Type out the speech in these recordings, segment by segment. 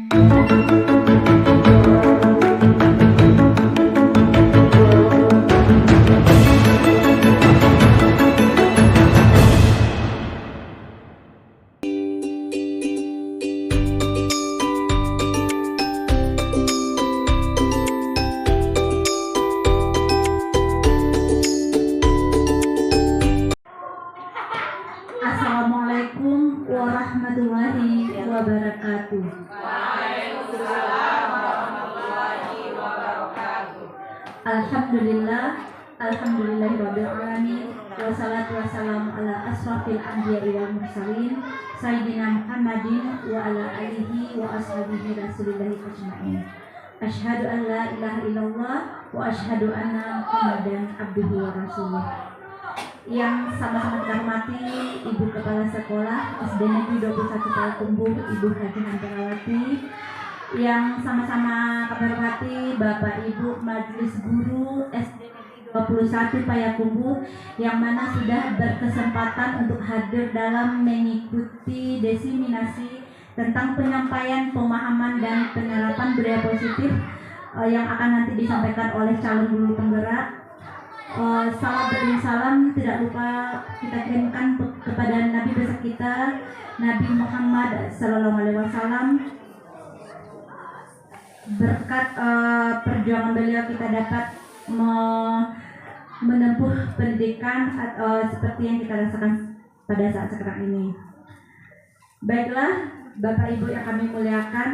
Assalamualaikum warahmatullahi wabarakatuh. Waalaikumsalam warahmatullahi wabarakatuh. Alhamdulillahirabbil alamin. Wassalatu wassalamu ala asrofil anbiya'i wal mursalin sayyidina Muhammadin wa ala alihi wa ashabihi rasulillahi ajma'in. Asyhadu an la ilaha illallah wa asyhadu anna Muhammadan abduhu wa rasuluh. Yang sama-sama kita hormati Ibu Kepala Sekolah SD Negeri 21 Payakumbuh, Ibu Haji Handrawati. Yang sama-sama kami hormati Bapak Ibu Majelis Guru SD Negeri 21 Payakumbuh, yang mana sudah berkesempatan untuk hadir dalam mengikuti diseminasi tentang penyampaian pemahaman dan penerapan budaya positif yang akan nanti disampaikan oleh calon guru penggerak. Salam beri salam tidak lupa kita kirimkan kepada Nabi besar kita, Nabi Muhammad Sallallahu Alaihi Wasallam. Berkat perjuangan beliau kita dapat menempuh pendidikan seperti yang kita rasakan pada saat sekarang ini. Baiklah Bapak Ibu yang kami muliakan,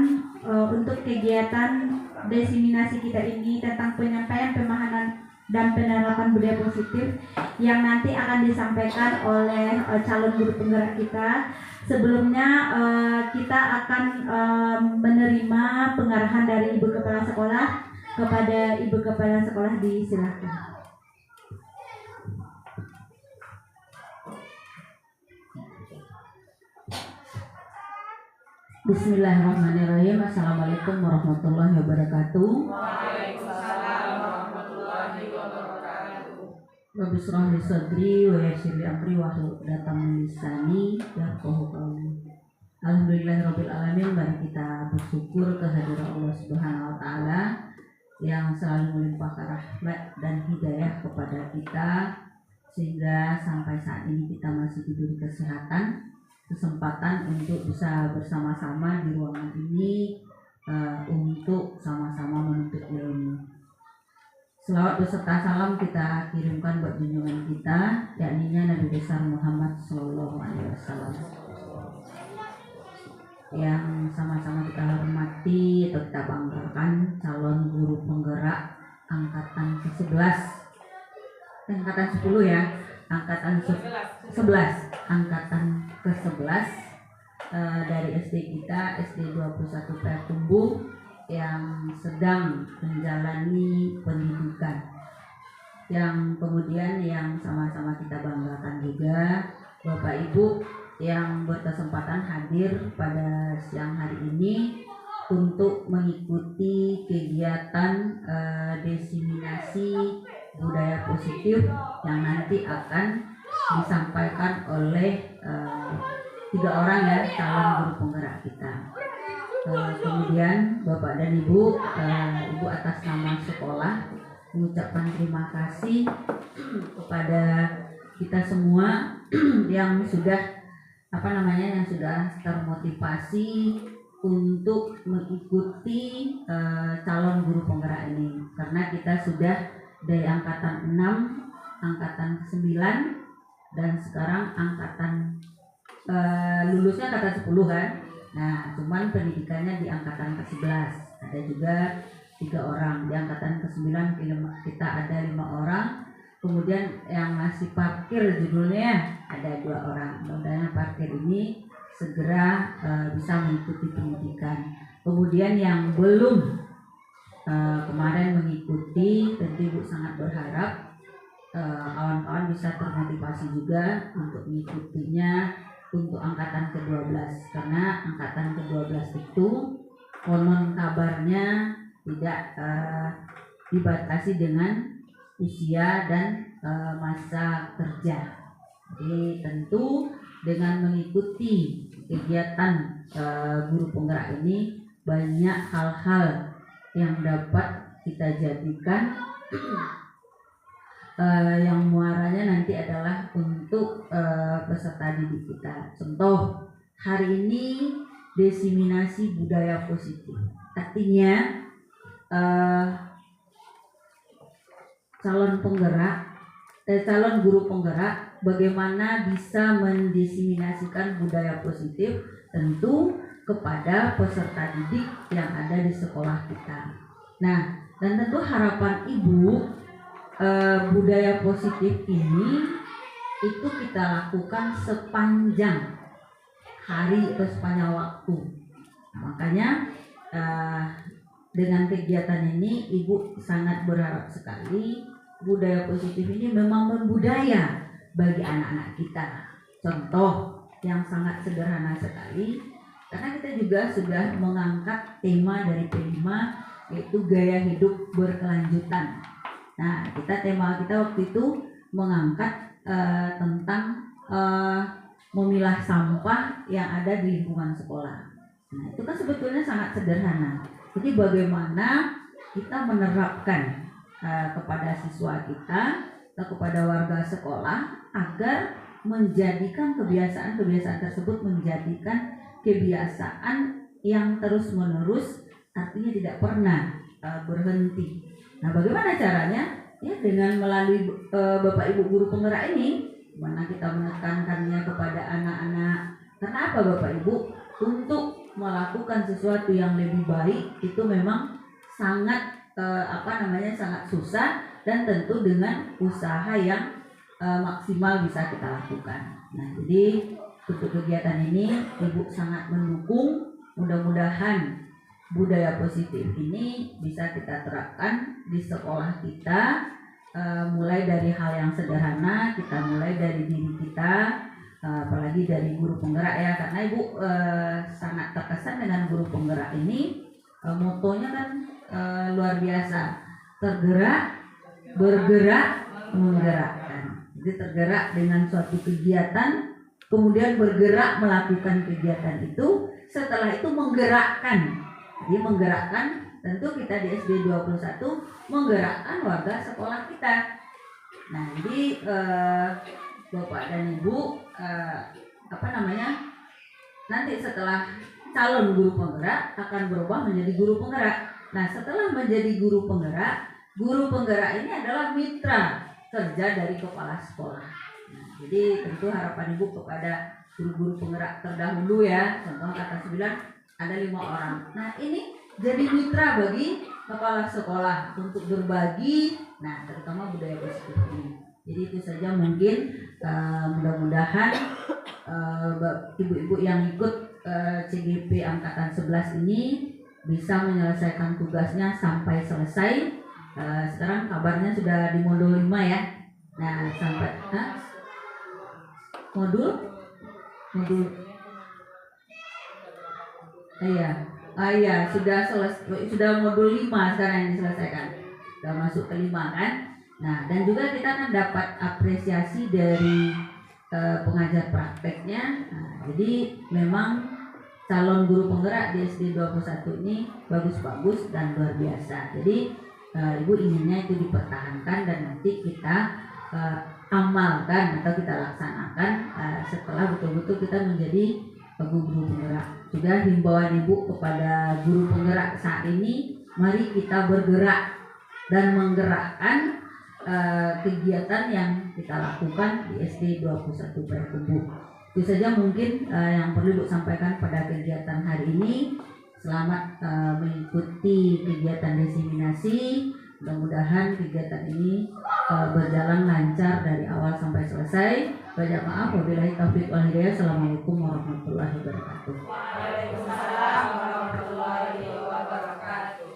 untuk kegiatan diseminasi kita ini tentang penyampaian pemahaman dan penerapan budaya positif yang nanti akan disampaikan oleh calon guru penggerak kita. Sebelumnya kita akan menerima pengarahan dari Ibu Kepala Sekolah. Kepada Ibu Kepala Sekolah disilahkan. Bismillahirrahmanirrahim. Assalamualaikum warahmatullahi wabarakatuh. Waalaikumsalam warahmatullahi wabarakatuh. Rabbi shrah li sadri wa yassir li amri wahlul 'uqdatam min lisani yafqahu qawli. Alhamdulillahirabbil alamin. Mari kita bersyukur kehadiran Allah Subhanahu wa taala yang selalu melimpahkan rahmat dan hidayah kepada kita, sehingga sampai saat ini kita masih diberi kesempatan untuk bisa bersama-sama di ruangan ini untuk sama-sama menuntut ilmu. Selawat beserta salam kita kirimkan buat junjungan kita, yakni Nabi besar Muhammad Sallallahu Alaihi Wasallam, yang sama-sama kita hormati atau kita banggakan calon guru penggerak angkatan ke-11, angkatan 10 ya, angkatan 11, angkatan ke-11 dari SD kita, SD 21 Payakumbuh, yang sedang menjalani pendidikan, yang kemudian yang sama-sama kita banggakan juga Bapak Ibu yang berkesempatan hadir pada siang hari ini untuk mengikuti kegiatan diseminasi budaya positif yang nanti akan disampaikan oleh 3 orang ya, calon guru penggerak kita. Kemudian Bapak dan Ibu, Ibu atas nama sekolah mengucapkan terima kasih kepada kita semua yang sudah yang sudah termotivasi untuk mengikuti calon guru penggerak ini, karena kita sudah dari angkatan 6, angkatan 9, dan sekarang angkatan lulusnya angkatan 10 kan. Nah, cuman pendidikannya di angkatan ke-11. Ada juga 3 orang. Di angkatan ke-9 kita ada 5 orang. Kemudian yang masih parkir judulnya ada 2 orang. Mudah-mudahan parkir ini segera bisa mengikuti pendidikan. Kemudian yang belum kemarin mengikuti, tentu Ibu sangat berharap kawan-kawan bisa termotivasi juga untuk mengikutinya untuk angkatan ke-12, karena angkatan ke-12 itu konon kabarnya tidak dibatasi dengan usia dan masa kerja. Jadi tentu dengan mengikuti kegiatan guru penggerak ini banyak hal-hal yang dapat kita jadikan yang muaranya nanti adalah untuk peserta didik kita. Contoh, hari ini diseminasi budaya positif. Artinya calon guru penggerak bagaimana bisa mendiseminasikan budaya positif tentu kepada peserta didik yang ada di sekolah kita. Nah, dan tentu harapan ibu budaya positif ini itu kita lakukan sepanjang hari atau sepanjang waktu. Nah, makanya dengan kegiatan ini ibu sangat berharap sekali budaya positif ini memang berbudaya bagi anak-anak kita. Contoh yang sangat sederhana sekali, karena kita juga sudah mengangkat tema dari P5 yaitu gaya hidup berkelanjutan. Nah, tema kita waktu itu mengangkat tentang memilah sampah yang ada di lingkungan sekolah. Nah, itu kan sebetulnya sangat sederhana. Jadi bagaimana kita menerapkan kepada siswa kita atau kepada warga sekolah agar menjadikan kebiasaan-kebiasaan tersebut menjadikan kebiasaan yang terus-menerus, artinya tidak pernah berhenti. Nah, bagaimana caranya? Ya, dengan melalui Bapak Ibu guru penggerak ini, mana kita menekankannya kepada anak-anak. Karena apa Bapak Ibu? Untuk melakukan sesuatu yang lebih baik itu memang sangat sangat susah dan tentu dengan usaha yang maksimal bisa kita lakukan. Nah, jadi untuk kegiatan ini Ibu sangat mendukung. Mudah-mudahan budaya positif ini bisa kita terapkan di sekolah kita, mulai dari hal yang sederhana, kita mulai dari diri kita, apalagi dari guru penggerak ya, karena Ibu sangat terkesan dengan guru penggerak ini. Motonya kan luar biasa, tergerak, bergerak, menggerakkan. Jadi tergerak dengan suatu kegiatan, kemudian bergerak melakukan kegiatan itu, setelah itu menggerakkan. Jadi menggerakkan, tentu kita di SD 21 menggerakkan warga sekolah kita. Nah, jadi Bapak dan Ibu nanti setelah calon guru penggerak akan berubah menjadi guru penggerak. Nah, setelah menjadi guru penggerak ini adalah mitra kerja dari kepala sekolah. Nah, jadi tentu harapan Ibu kepada guru-guru penggerak terdahulu ya, contoh kata 9 ada 5 orang. Nah, ini jadi mitra bagi kepala sekolah untuk berbagi, nah terutama budaya positif ini. Jadi itu saja mungkin, mudah-mudahan ibu-ibu yang ikut CGP angkatan 11 ini bisa menyelesaikan tugasnya sampai selesai. Sekarang kabarnya sudah di modul 5 ya. Nah, sampai modul iya, sudah modul 5 sekarang yang diselesaikan. Sudah masuk ke 5 kan? Nah, dan juga kita akan dapat apresiasi dari pengajar prakteknya. Nah, jadi memang calon guru penggerak di SD 21 ini bagus-bagus dan luar biasa. Jadi Ibu inginnya itu dipertahankan dan nanti kita amalkan atau kita laksanakan setelah betul-betul kita menjadi guru penggerak. Juga himbauan Ibu kepada guru penggerak saat ini, mari kita bergerak dan menggerakkan kegiatan yang kita lakukan di SD 21 Payakumbuh. Itu saja mungkin yang perlu Ibu sampaikan pada kegiatan hari ini. Selamat mengikuti kegiatan diseminasi. Mudah-mudahan kegiatan ini berjalan lancar dari awal sampai selesai. Banyak maaf, wabillahi taufiq wal hidayah. Assalamualaikum warahmatullahi wabarakatuh. Waalaikumsalam warahmatullahi wabarakatuh.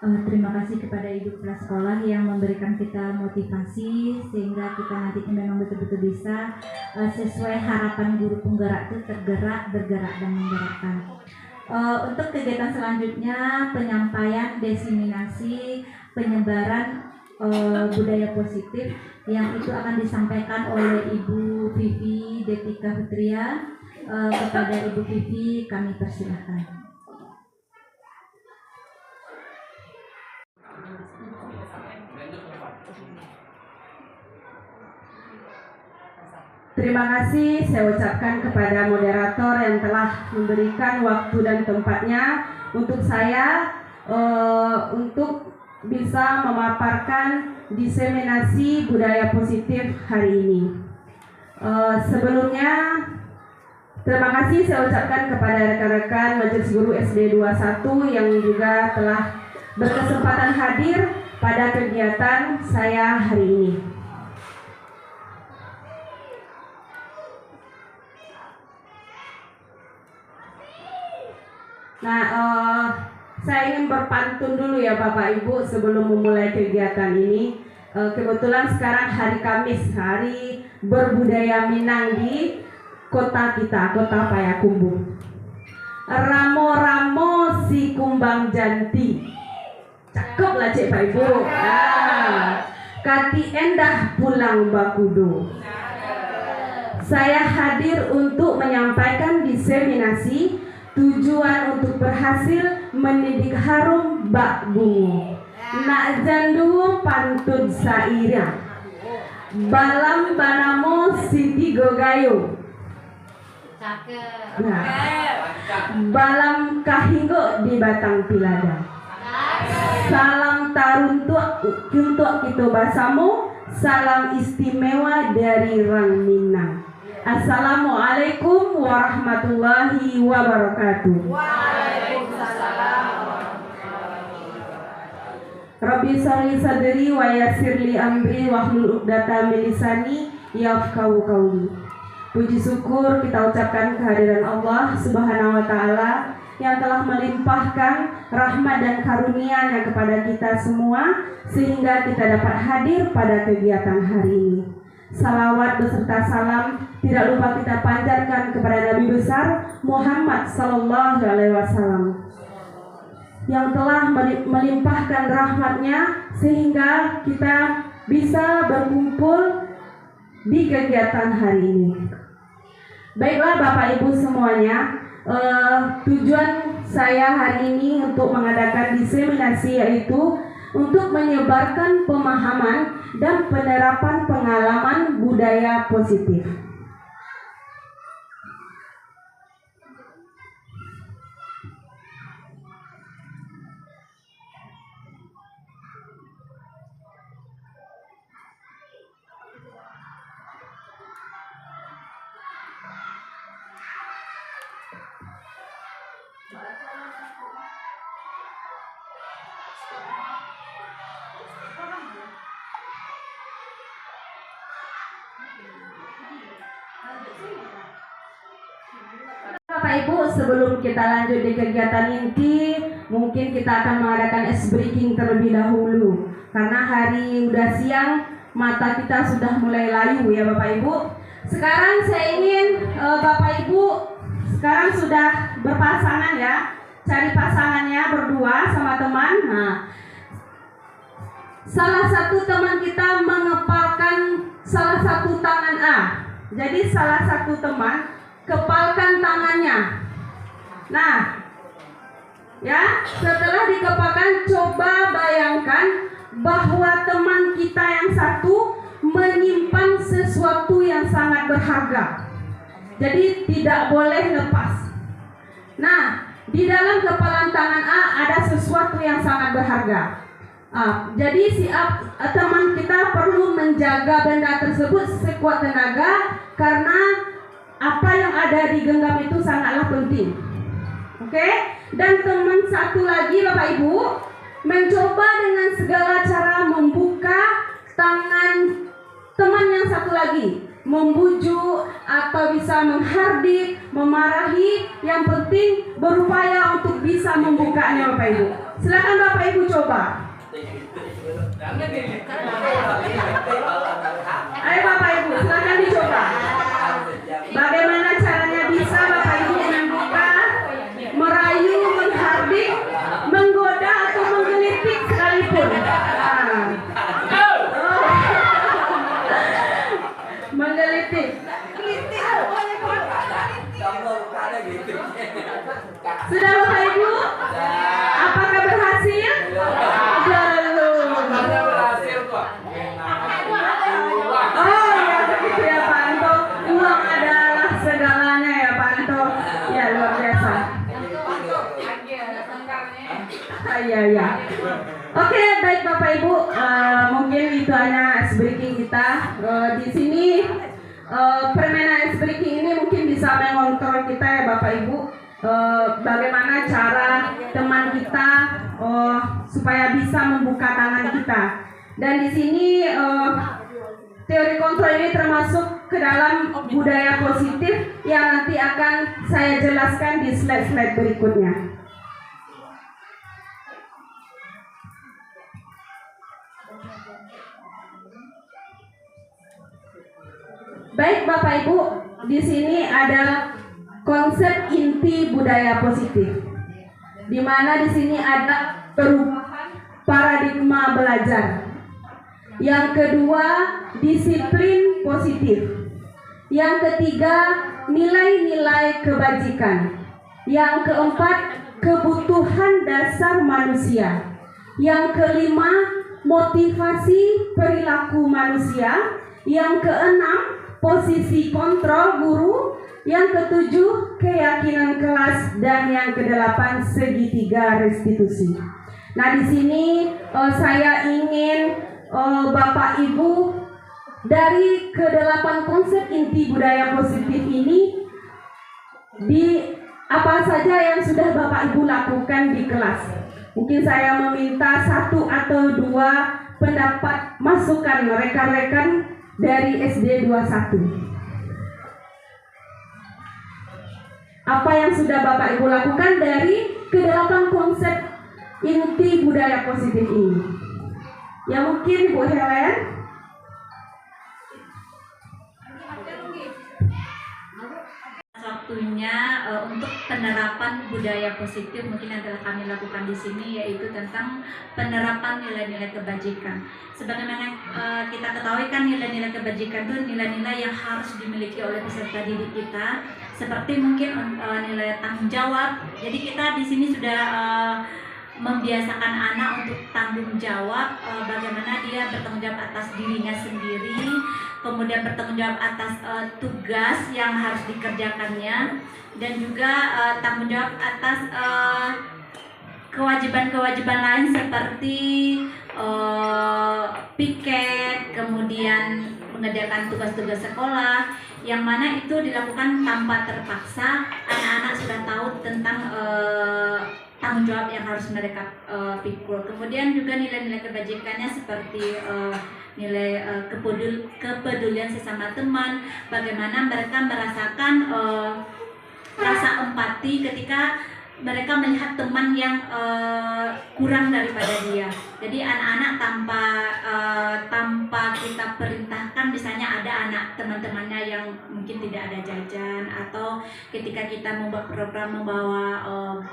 Terima kasih kepada Ibu Kepala Sekolah yang memberikan kita motivasi sehingga kita nantinya memang betul-betul bisa sesuai harapan guru penggerak itu tergerak, bergerak, dan menggerakkan. Untuk kegiatan selanjutnya penyampaian, diseminasi, penyebaran budaya positif yang itu akan disampaikan oleh Ibu Vivi Detika Putria. Kepada Ibu Vivi kami persilahkan. Terima kasih saya ucapkan kepada moderator yang telah memberikan waktu dan tempatnya untuk saya untuk bisa memaparkan diseminasi budaya positif hari ini. Sebelumnya terima kasih saya ucapkan kepada rekan-rekan Majelis Guru SD 21 yang juga telah berkesempatan hadir pada kegiatan saya hari ini. Nah, saya ingin berpantun dulu ya Bapak Ibu sebelum memulai kegiatan ini. Kebetulan sekarang hari Kamis, hari berbudaya Minang di kota kita, kota Payakumbuh. Ramo-ramo si kumbang janti. Cakep lah Cik Pak Ibu. Kati endah pulang bakudo. Saya hadir untuk menyampaikan diseminasi tujuan untuk berhasil mendidik harum bak bungu. Nak jandu pantun saira. Balam banamo siti gogayo. Nah, balam kahinggo di batang pilada. Salam taruntuk untuk kita basamu. Salam istimewa dari Rang Minang. Assalamualaikum warahmatullahi wabarakatuh. Waalaikumsalam. Rabbi sholli sadri wa yassirli amri wahlul 'uqdatam min lisani yafqahu qawli. Puji syukur kita ucapkan kehadiran Allah Subhanahu wa taala yang telah melimpahkan rahmat dan karunia-Nya kepada kita semua sehingga kita dapat hadir pada kegiatan hari ini. Salawat beserta salam tidak lupa kita panjatkan kepada Nabi besar Muhammad Sallallahu Alaihi Wasallam yang telah melimpahkan rahmatnya sehingga kita bisa berkumpul di kegiatan hari ini. Baiklah Bapak Ibu semuanya, tujuan saya hari ini untuk mengadakan diseminasi yaitu untuk menyebarkan pemahaman dan penerapan pengalaman budaya positif. Bapak Ibu, sebelum kita lanjut di kegiatan inti, mungkin kita akan mengadakan ice breaking terlebih dahulu. Karena hari udah siang, mata kita sudah mulai layu ya Bapak Ibu. Sekarang saya ingin Bapak Ibu sekarang sudah berpasangan ya, cari pasangannya berdua sama teman. Nah, salah satu teman kita mengepalkan salah satu tangan A. Jadi salah satu teman kepalkan tangannya. Nah, ya, setelah dikepalkan, coba bayangkan bahwa teman kita yang satu menyimpan sesuatu yang sangat berharga. Jadi tidak boleh lepas. Nah, di dalam kepalan tangan A ada sesuatu yang sangat berharga. Jadi teman kita perlu menjaga benda tersebut sekuat tenaga karena apa yang ada di genggam itu sangatlah penting. Oke? Dan teman satu lagi Bapak Ibu mencoba dengan segala cara membuka tangan teman yang satu lagi, membujuk atau bisa menghardik, memarahi, yang penting berupaya untuk bisa membukanya Bapak Ibu. Silakan Bapak Ibu coba. Ayo Bapak Ibu, silakan dicoba. Bagaimana caranya bisa Bapak Ibu membuka, merayu, menghardik, menggoda atau menggelitik sekalipun. Oke, baik Bapak Ibu, mungkin itu hanya ice breaking kita. Di sini permainan ice breaking ini mungkin bisa mengontrol kita ya Bapak Ibu. Bagaimana cara teman kita supaya bisa membuka tangan kita. Dan di sini teori kontrol ini termasuk ke dalam budaya positif yang nanti akan saya jelaskan di slide-slide berikutnya. Baik Bapak Ibu, di sini ada konsep inti budaya positif, di mana di sini ada perubahan paradigma belajar. Yang kedua, disiplin positif. Yang ketiga, nilai-nilai kebajikan. Yang keempat, kebutuhan dasar manusia. Yang kelima, motivasi perilaku manusia. Yang keenam, posisi kontrol guru. Yang ketujuh, keyakinan kelas. Dan yang kedelapan, segitiga restitusi. Nah, di sini saya ingin Bapak Ibu dari kedelapan konsep inti budaya positif ini, di apa saja yang sudah Bapak Ibu lakukan di kelas. Mungkin saya meminta 1 atau 2 pendapat masukan rekan-rekan dari SD 21. Apa yang sudah Bapak Ibu lakukan dari kedelapan konsep inti budaya positif ini? Ya mungkin Bu Helen. Waktunya untuk penerapan budaya positif mungkin yang telah kami lakukan di sini, yaitu tentang penerapan nilai-nilai kebajikan. Sebagaimana kita ketahui kan, nilai-nilai kebajikan itu nilai-nilai yang harus dimiliki oleh peserta didik kita, seperti mungkin nilai tanggung jawab. Jadi kita di sini sudah membiasakan anak untuk tanggung jawab, bagaimana dia bertanggung jawab atas dirinya sendiri, kemudian bertanggung jawab atas tugas yang harus dikerjakannya, dan juga tanggung jawab atas kewajiban-kewajiban lain seperti piket, kemudian mengerjakan tugas-tugas sekolah, yang mana itu dilakukan tanpa terpaksa. Anak-anak sudah tahu tentang tanggung jawab yang harus mereka pikul. Kemudian juga nilai-nilai kebajikannya seperti nilai kepedulian sesama teman, bagaimana mereka merasakan rasa empati ketika mereka melihat teman yang kurang daripada dia. Jadi anak-anak tanpa kita perintahkan, misalnya ada anak teman-temannya yang mungkin tidak ada jajan, atau ketika kita membuat program membawa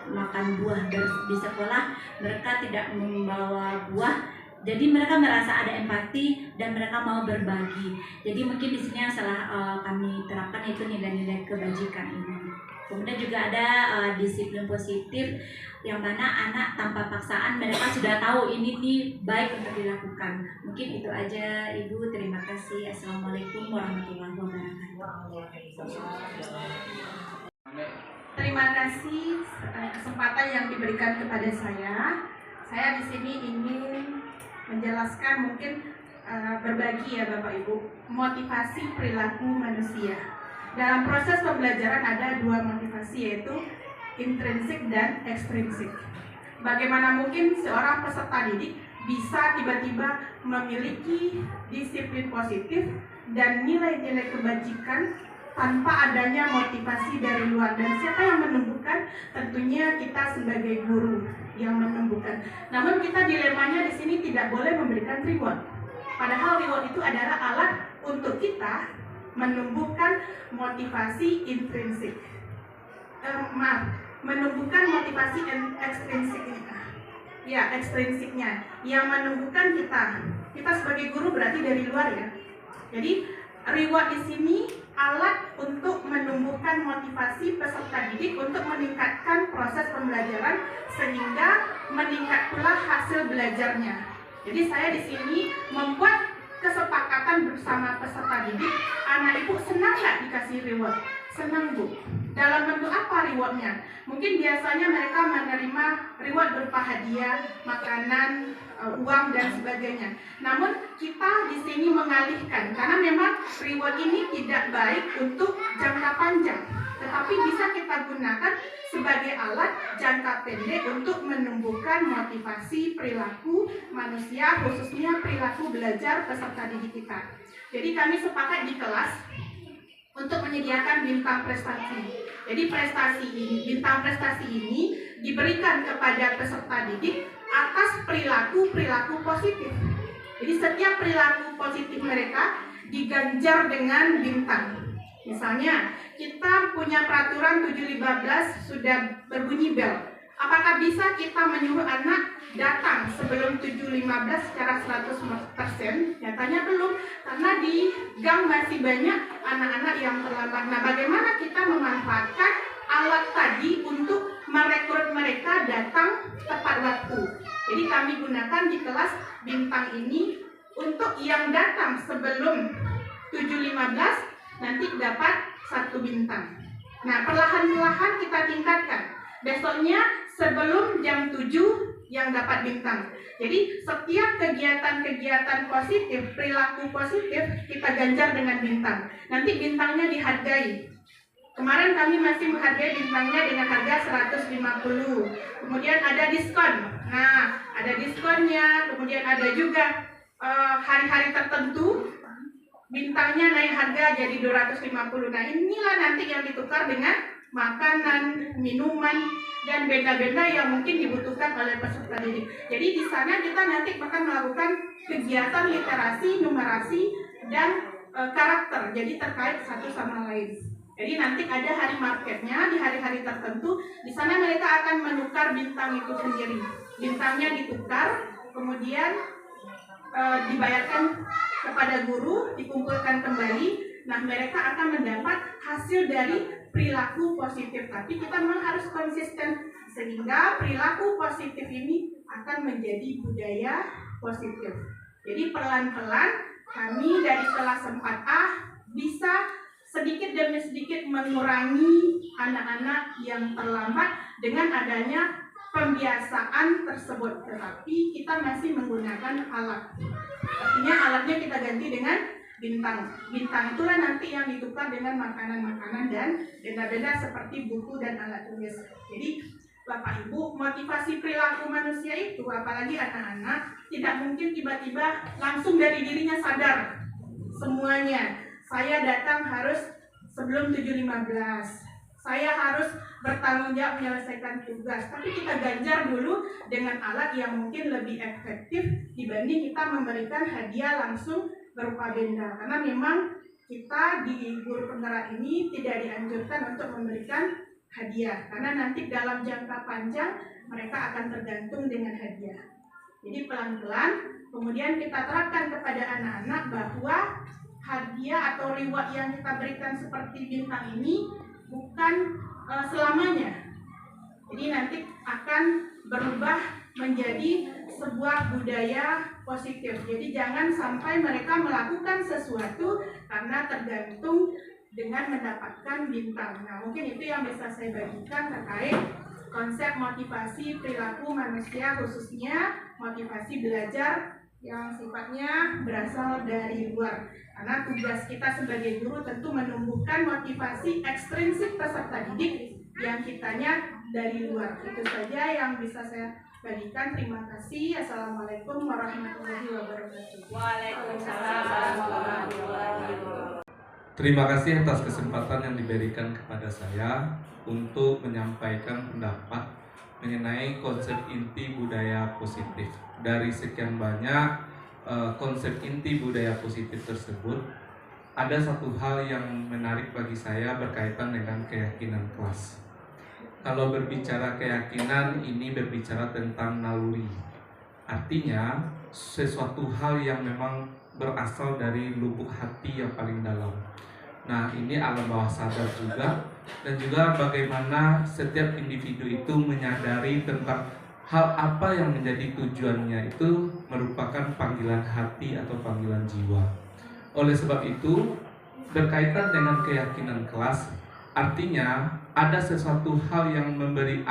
makan buah di sekolah, mereka tidak membawa buah. Jadi mereka merasa ada empati dan mereka mau berbagi. Jadi mungkin di sini yang salah kami terapkan itu nilai-nilai kebajikan ini. Kemudian juga ada disiplin positif, yang mana anak tanpa paksaan mereka sudah tahu ini nih baik untuk dilakukan. Mungkin itu aja Ibu, terima kasih. Assalamualaikum warahmatullahi wabarakatuh. Terima kasih kesempatan yang diberikan kepada saya. Saya di sini ingin menjelaskan, mungkin berbagi ya Bapak Ibu, motivasi perilaku manusia. Dalam proses pembelajaran ada 2 motivasi, yaitu intrinsik dan ekstrinsik. Bagaimana mungkin seorang peserta didik bisa tiba-tiba memiliki disiplin positif dan nilai-nilai kebajikan tanpa adanya motivasi dari luar? Dan siapa yang menumbuhkan? Tentunya kita sebagai guru yang menumbuhkan. Namun kita dilemanya di sini tidak boleh memberikan reward. Padahal reward itu adalah alat untuk kita menumbuhkan motivasi intrinsik. Menumbuhkan motivasi ekstrinsik. Ya, ekstrinsiknya yang menumbuhkan kita sebagai guru berarti dari luar ya. Jadi reward di sini alat untuk menumbuhkan motivasi peserta didik untuk meningkatkan proses pembelajaran sehingga meningkat pula hasil belajarnya. Jadi saya di sini membuat kesepakatan bersama peserta didik. Anak ibu senang nggak dikasih reward? senang Bu. Dalam bentuk apa rewardnya? Mungkin biasanya mereka menerima reward berupa hadiah, makanan, uang dan sebagainya. Namun kita di sini mengalihkan karena memang reward ini tidak baik untuk jangka panjang, tetapi bisa kita gunakan sebagai alat jangka pendek untuk menumbuhkan motivasi perilaku manusia, khususnya perilaku belajar peserta didik kita. Jadi kami sepakat di kelas untuk menyediakan bintang prestasi. Jadi bintang prestasi ini diberikan kepada peserta didik atas perilaku positif. Jadi setiap perilaku positif mereka diganjar dengan bintang. Misalnya kita punya peraturan 7.15 sudah berbunyi bel. Apakah bisa kita menyuruh anak datang sebelum 7.15 secara 100%? Nyatanya belum, karena di gang masih banyak anak-anak yang terlambat. Nah, bagaimana kita memanfaatkan alat tadi untuk merekrut mereka datang tepat waktu? Jadi kami gunakan di kelas bintang ini untuk yang datang sebelum 7.15 nanti dapat 1 bintang. Nah, perlahan-lahan kita tingkatkan. Besoknya sebelum jam 7 yang dapat bintang. Jadi setiap kegiatan-kegiatan positif, perilaku positif kita ganjar dengan bintang. Nanti bintangnya dihargai. Kemarin kami masih menghargai bintangnya dengan harga 150. Kemudian ada diskon. Nah, ada diskonnya. Kemudian ada juga hari-hari tertentu bintangnya naik harga jadi 250. Nah, inilah nanti yang ditukar dengan makanan, minuman, dan benda-benda yang mungkin dibutuhkan oleh peserta didik. Jadi di sana kita nanti akan melakukan kegiatan literasi, numerasi, dan karakter. Jadi terkait satu sama lain. Jadi nanti ada hari marketnya di hari-hari tertentu. Di sana mereka akan menukar bintang itu sendiri. Bintangnya ditukar, kemudian dibayarkan kepada guru, dikumpulkan kembali. Nah, mereka akan mendapat hasil dari perilaku positif, tapi kita memang harus konsisten sehingga perilaku positif ini akan menjadi budaya positif. Jadi pelan-pelan kami dari kelas 4A bisa sedikit demi sedikit mengurangi anak-anak yang terlambat dengan adanya pembiasaan tersebut, tetapi kita masih menggunakan alat. Artinya alatnya kita ganti dengan bintang. Bintang itulah nanti yang ditukar dengan makanan-makanan dan benda-benda seperti buku dan alat tulis. Jadi Bapak Ibu, motivasi perilaku manusia itu, apalagi anak-anak, tidak mungkin tiba-tiba langsung dari dirinya sadar semuanya. Saya datang harus sebelum 7.15. Saya harus bertanggung jawab menyelesaikan tugas. Tapi kita ganjar dulu dengan alat yang mungkin lebih efektif dibanding kita memberikan hadiah langsung berupa benda, karena memang kita di guru penggerak ini tidak dianjurkan untuk memberikan hadiah, karena nanti dalam jangka panjang mereka akan tergantung dengan hadiah. Jadi pelan-pelan kemudian kita terapkan kepada anak-anak bahwa hadiah atau reward yang kita berikan seperti bintang ini bukan selamanya. Jadi nanti akan berubah menjadi sebuah budaya positif. Jadi jangan sampai mereka melakukan sesuatu karena tergantung dengan mendapatkan bintang. Nah, mungkin itu yang bisa saya bagikan terkait konsep motivasi perilaku manusia, khususnya motivasi belajar yang sifatnya berasal dari luar. Karena tugas kita sebagai guru tentu menumbuhkan motivasi ekstrinsik peserta didik yang kitanya dari luar. Itu saja yang bisa saya bagikan. Terima kasih. Assalamualaikum warahmatullahi wabarakatuh. Waalaikumsalam warahmatullahi wabarakatuh. Terima kasih atas kesempatan yang diberikan kepada saya untuk menyampaikan pendapat mengenai konsep inti budaya positif. Dari sekian banyak konsep inti budaya positif tersebut, ada satu hal yang menarik bagi saya berkaitan dengan keyakinan kelas. Kalau berbicara keyakinan, ini berbicara tentang naluri. Artinya, sesuatu hal yang memang berasal dari lubuk hati yang paling dalam. Nah, ini alam bawah sadar juga. Dan juga bagaimana setiap individu itu menyadari tentang hal apa yang menjadi tujuannya itu merupakan panggilan hati atau panggilan jiwa. Oleh sebab itu, berkaitan dengan keyakinan kelas, Artinya ada sesuatu hal yang memberi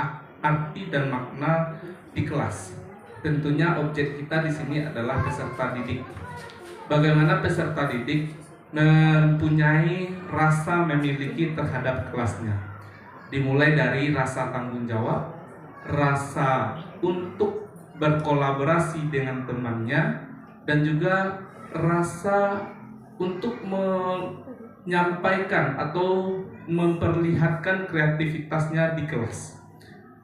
arti dan makna di kelas. Tentunya objek kita di sini adalah peserta didik. Bagaimana peserta didik mempunyai rasa memiliki terhadap kelasnya. Dimulai dari rasa tanggung jawab, rasa untuk berkolaborasi dengan temannya, dan juga rasa untuk menyampaikan atau memperlihatkan kreativitasnya di kelas.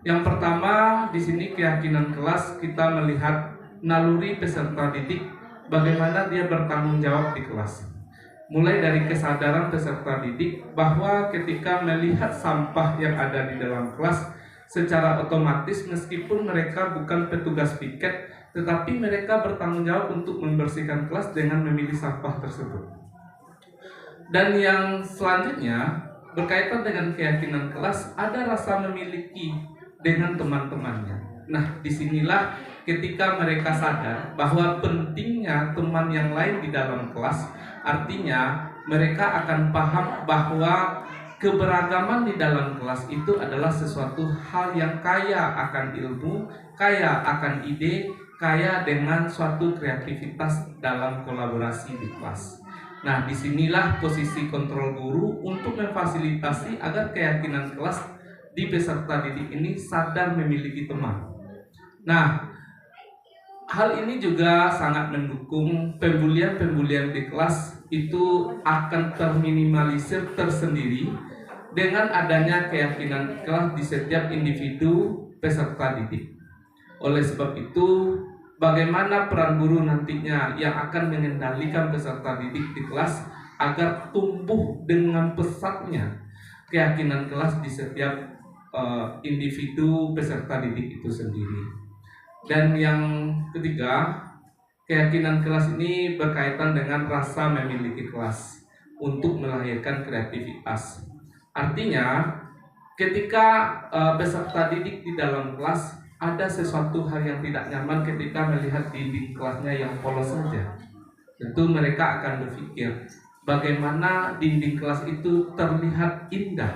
Yang pertama di sini keyakinan kelas, kita melihat naluri peserta didik, bagaimana dia bertanggung jawab di kelas. Mulai dari kesadaran peserta didik bahwa ketika melihat sampah yang ada di dalam kelas, secara otomatis meskipun mereka bukan petugas piket, tetapi mereka bertanggung jawab untuk membersihkan kelas dengan memilih sampah tersebut. Dan yang selanjutnya berkaitan dengan keyakinan kelas, ada rasa memiliki dengan teman-temannya. Nah, disinilah ketika mereka sadar bahwa pentingnya teman yang lain di dalam kelas, artinya mereka akan paham bahwa keberagaman di dalam kelas itu adalah sesuatu hal yang kaya akan ilmu, kaya akan ide, kaya dengan suatu kreativitas dalam kolaborasi di kelas. Nah, disinilah posisi kontrol guru untuk memfasilitasi agar keyakinan kelas di peserta didik ini sadar memiliki teman. Nah, hal ini juga sangat mendukung pembulian-pembulian di kelas itu akan terminimalisir tersendiri dengan adanya keyakinan kelas di setiap individu peserta didik. Oleh sebab itu, bagaimana peran guru nantinya yang akan mengendalikan peserta didik di kelas agar tumbuh dengan pesatnya keyakinan kelas di setiap individu peserta didik itu sendiri. Dan yang ketiga, keyakinan kelas ini berkaitan dengan rasa memiliki kelas untuk melahirkan kreativitas. Artinya, ketika peserta didik di dalam kelas ada sesuatu hal yang tidak nyaman ketika melihat dinding kelasnya yang polos saja, tentu mereka akan berpikir bagaimana dinding kelas itu terlihat indah,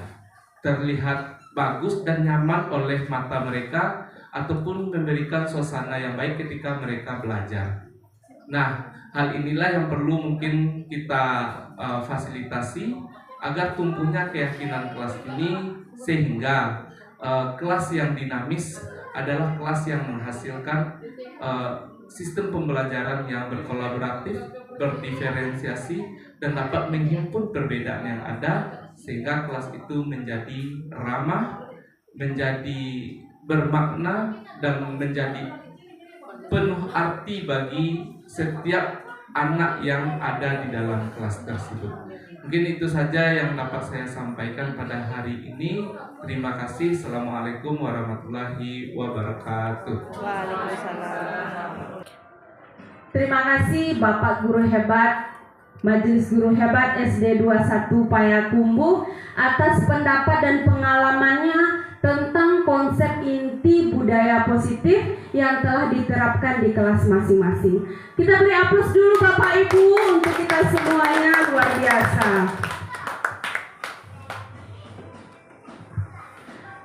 terlihat bagus dan nyaman oleh mata mereka, ataupun memberikan suasana yang baik ketika mereka belajar. Nah, hal inilah yang perlu mungkin kita fasilitasi agar tumbuhnya keyakinan kelas ini, sehingga kelas yang dinamis adalah kelas yang menghasilkan sistem pembelajaran yang berkolaboratif, berdiferensiasi, dan dapat menghimpun perbedaan yang ada, sehingga kelas itu menjadi ramah, menjadi bermakna, dan menjadi penuh arti bagi setiap anak yang ada di dalam kelas tersebut. Mungkin itu saja yang dapat saya sampaikan pada hari ini. Terima kasih. Assalamualaikum warahmatullahi wabarakatuh. Waalaikumsalam. Terima kasih Bapak Guru Hebat, Majelis Guru Hebat SD 21 Payakumbuh atas pendapat dan pengalamannya tentang konsep inti budaya positif yang telah diterapkan di kelas masing-masing. Kita beri aplaus dulu Bapak Ibu untuk kita semuanya, luar biasa.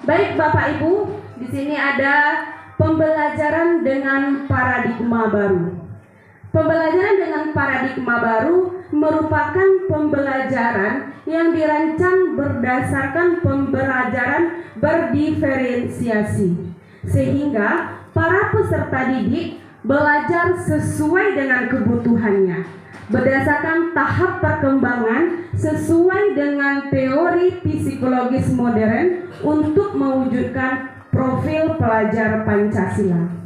Baik Bapak Ibu, di sini ada pembelajaran dengan paradigma baru. Pembelajaran dengan paradigma baru merupakan pembelajaran yang dirancang berdasarkan pembelajaran berdiferensiasi, sehingga para peserta didik belajar sesuai dengan kebutuhannya, berdasarkan tahap perkembangan sesuai dengan teori psikologis modern untuk mewujudkan profil pelajar Pancasila.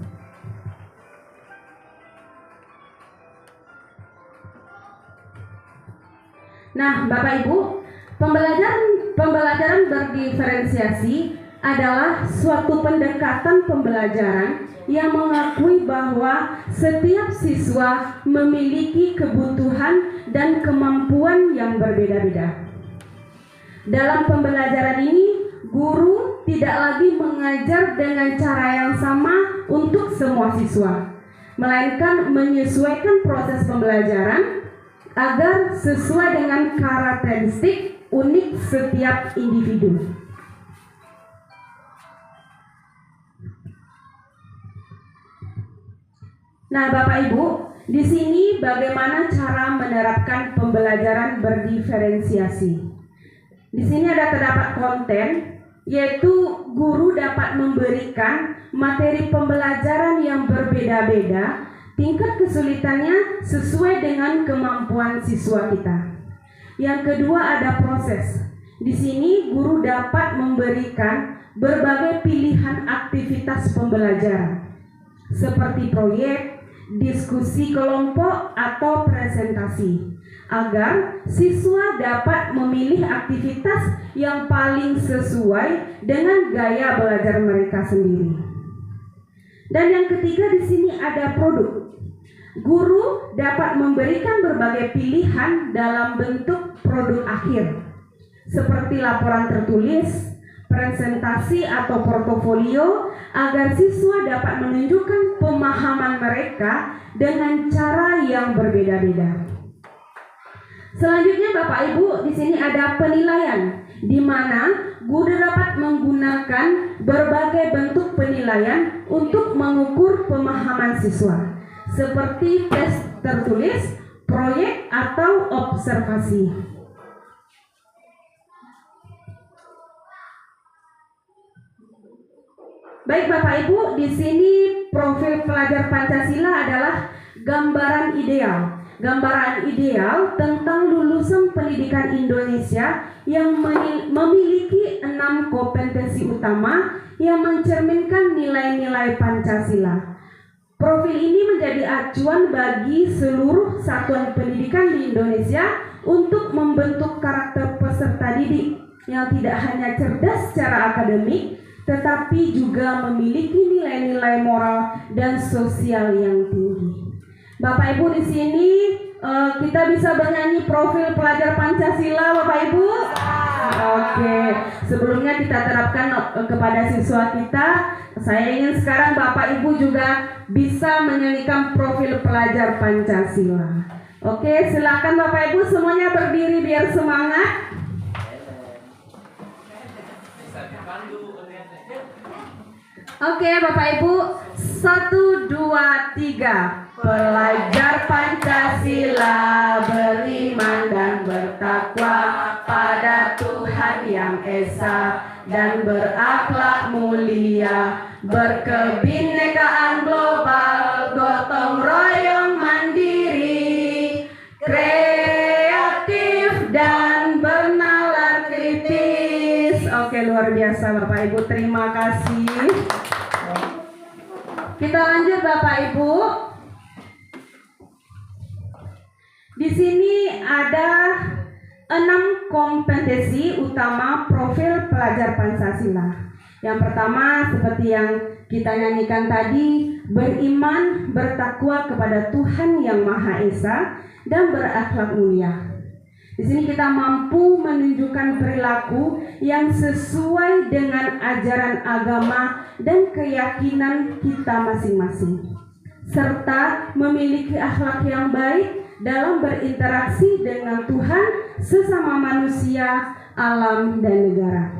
Nah, Bapak Ibu, pembelajaran berdiferensiasi adalah suatu pendekatan pembelajaran yang mengakui bahwa setiap siswa memiliki kebutuhan dan kemampuan yang berbeda-beda. Dalam pembelajaran ini, guru tidak lagi mengajar dengan cara yang sama untuk semua siswa, melainkan menyesuaikan proses pembelajaran agar sesuai dengan karakteristik unik setiap individu. Nah, Bapak Ibu, di sini bagaimana cara menerapkan pembelajaran berdiferensiasi. Di sini ada terdapat konten, yaitu guru dapat memberikan materi pembelajaran yang berbeda-beda, tingkat kesulitannya sesuai dengan kemampuan siswa kita. Yang kedua ada proses. Di sini guru dapat memberikan berbagai pilihan aktivitas pembelajaran, seperti proyek, diskusi kelompok, atau presentasi, agar siswa dapat memilih aktivitas yang paling sesuai dengan gaya belajar mereka sendiri. Dan yang ketiga di sini ada produk. Guru dapat memberikan berbagai pilihan dalam bentuk produk akhir, seperti laporan tertulis, presentasi atau portofolio, agar siswa dapat menunjukkan pemahaman mereka dengan cara yang berbeda-beda. Selanjutnya Bapak Ibu, di sini ada penilaian, di mana guru dapat menggunakan berbagai bentuk penilaian untuk mengukur pemahaman siswa, seperti tes tertulis, proyek, atau observasi. Baik Bapak Ibu, di sini profil pelajar Pancasila adalah gambaran ideal. Gambaran ideal tentang lulusan pendidikan Indonesia yang memiliki 6 kompetensi utama yang mencerminkan nilai-nilai Pancasila. Profil ini menjadi acuan bagi seluruh satuan pendidikan di Indonesia untuk membentuk karakter peserta didik yang tidak hanya cerdas secara akademik, tetapi juga memiliki nilai-nilai moral dan sosial yang tinggi. Bapak Ibu, di sini kita bisa bernyanyi profil pelajar Pancasila, Bapak Ibu. Oke, sebelumnya kita terapkan kepada siswa kita. Saya ingin sekarang Bapak Ibu juga bisa menyanyikan profil pelajar Pancasila. Oke, silakan Bapak Ibu semuanya berdiri biar semangat. Oke Bapak Ibu, 1, 2, 3. Pelajar Pancasila beriman dan bertakwa pada Tuhan Yang Esa dan berakhlak mulia, berkebinekaan global, gotong royong mandiri, kreatif dan bernalar kritis. Oke, luar biasa Bapak Ibu, terima kasih. Kita lanjut Bapak Ibu. Di sini ada 6 kompetensi utama profil pelajar Pancasila. Yang pertama seperti yang kita nyanyikan tadi, beriman, bertakwa kepada Tuhan Yang Maha Esa dan berakhlak mulia. Di sini kita mampu menunjukkan perilaku yang sesuai dengan ajaran agama dan keyakinan kita masing-masing, serta memiliki akhlak yang baik dalam berinteraksi dengan Tuhan, sesama manusia, alam, dan negara.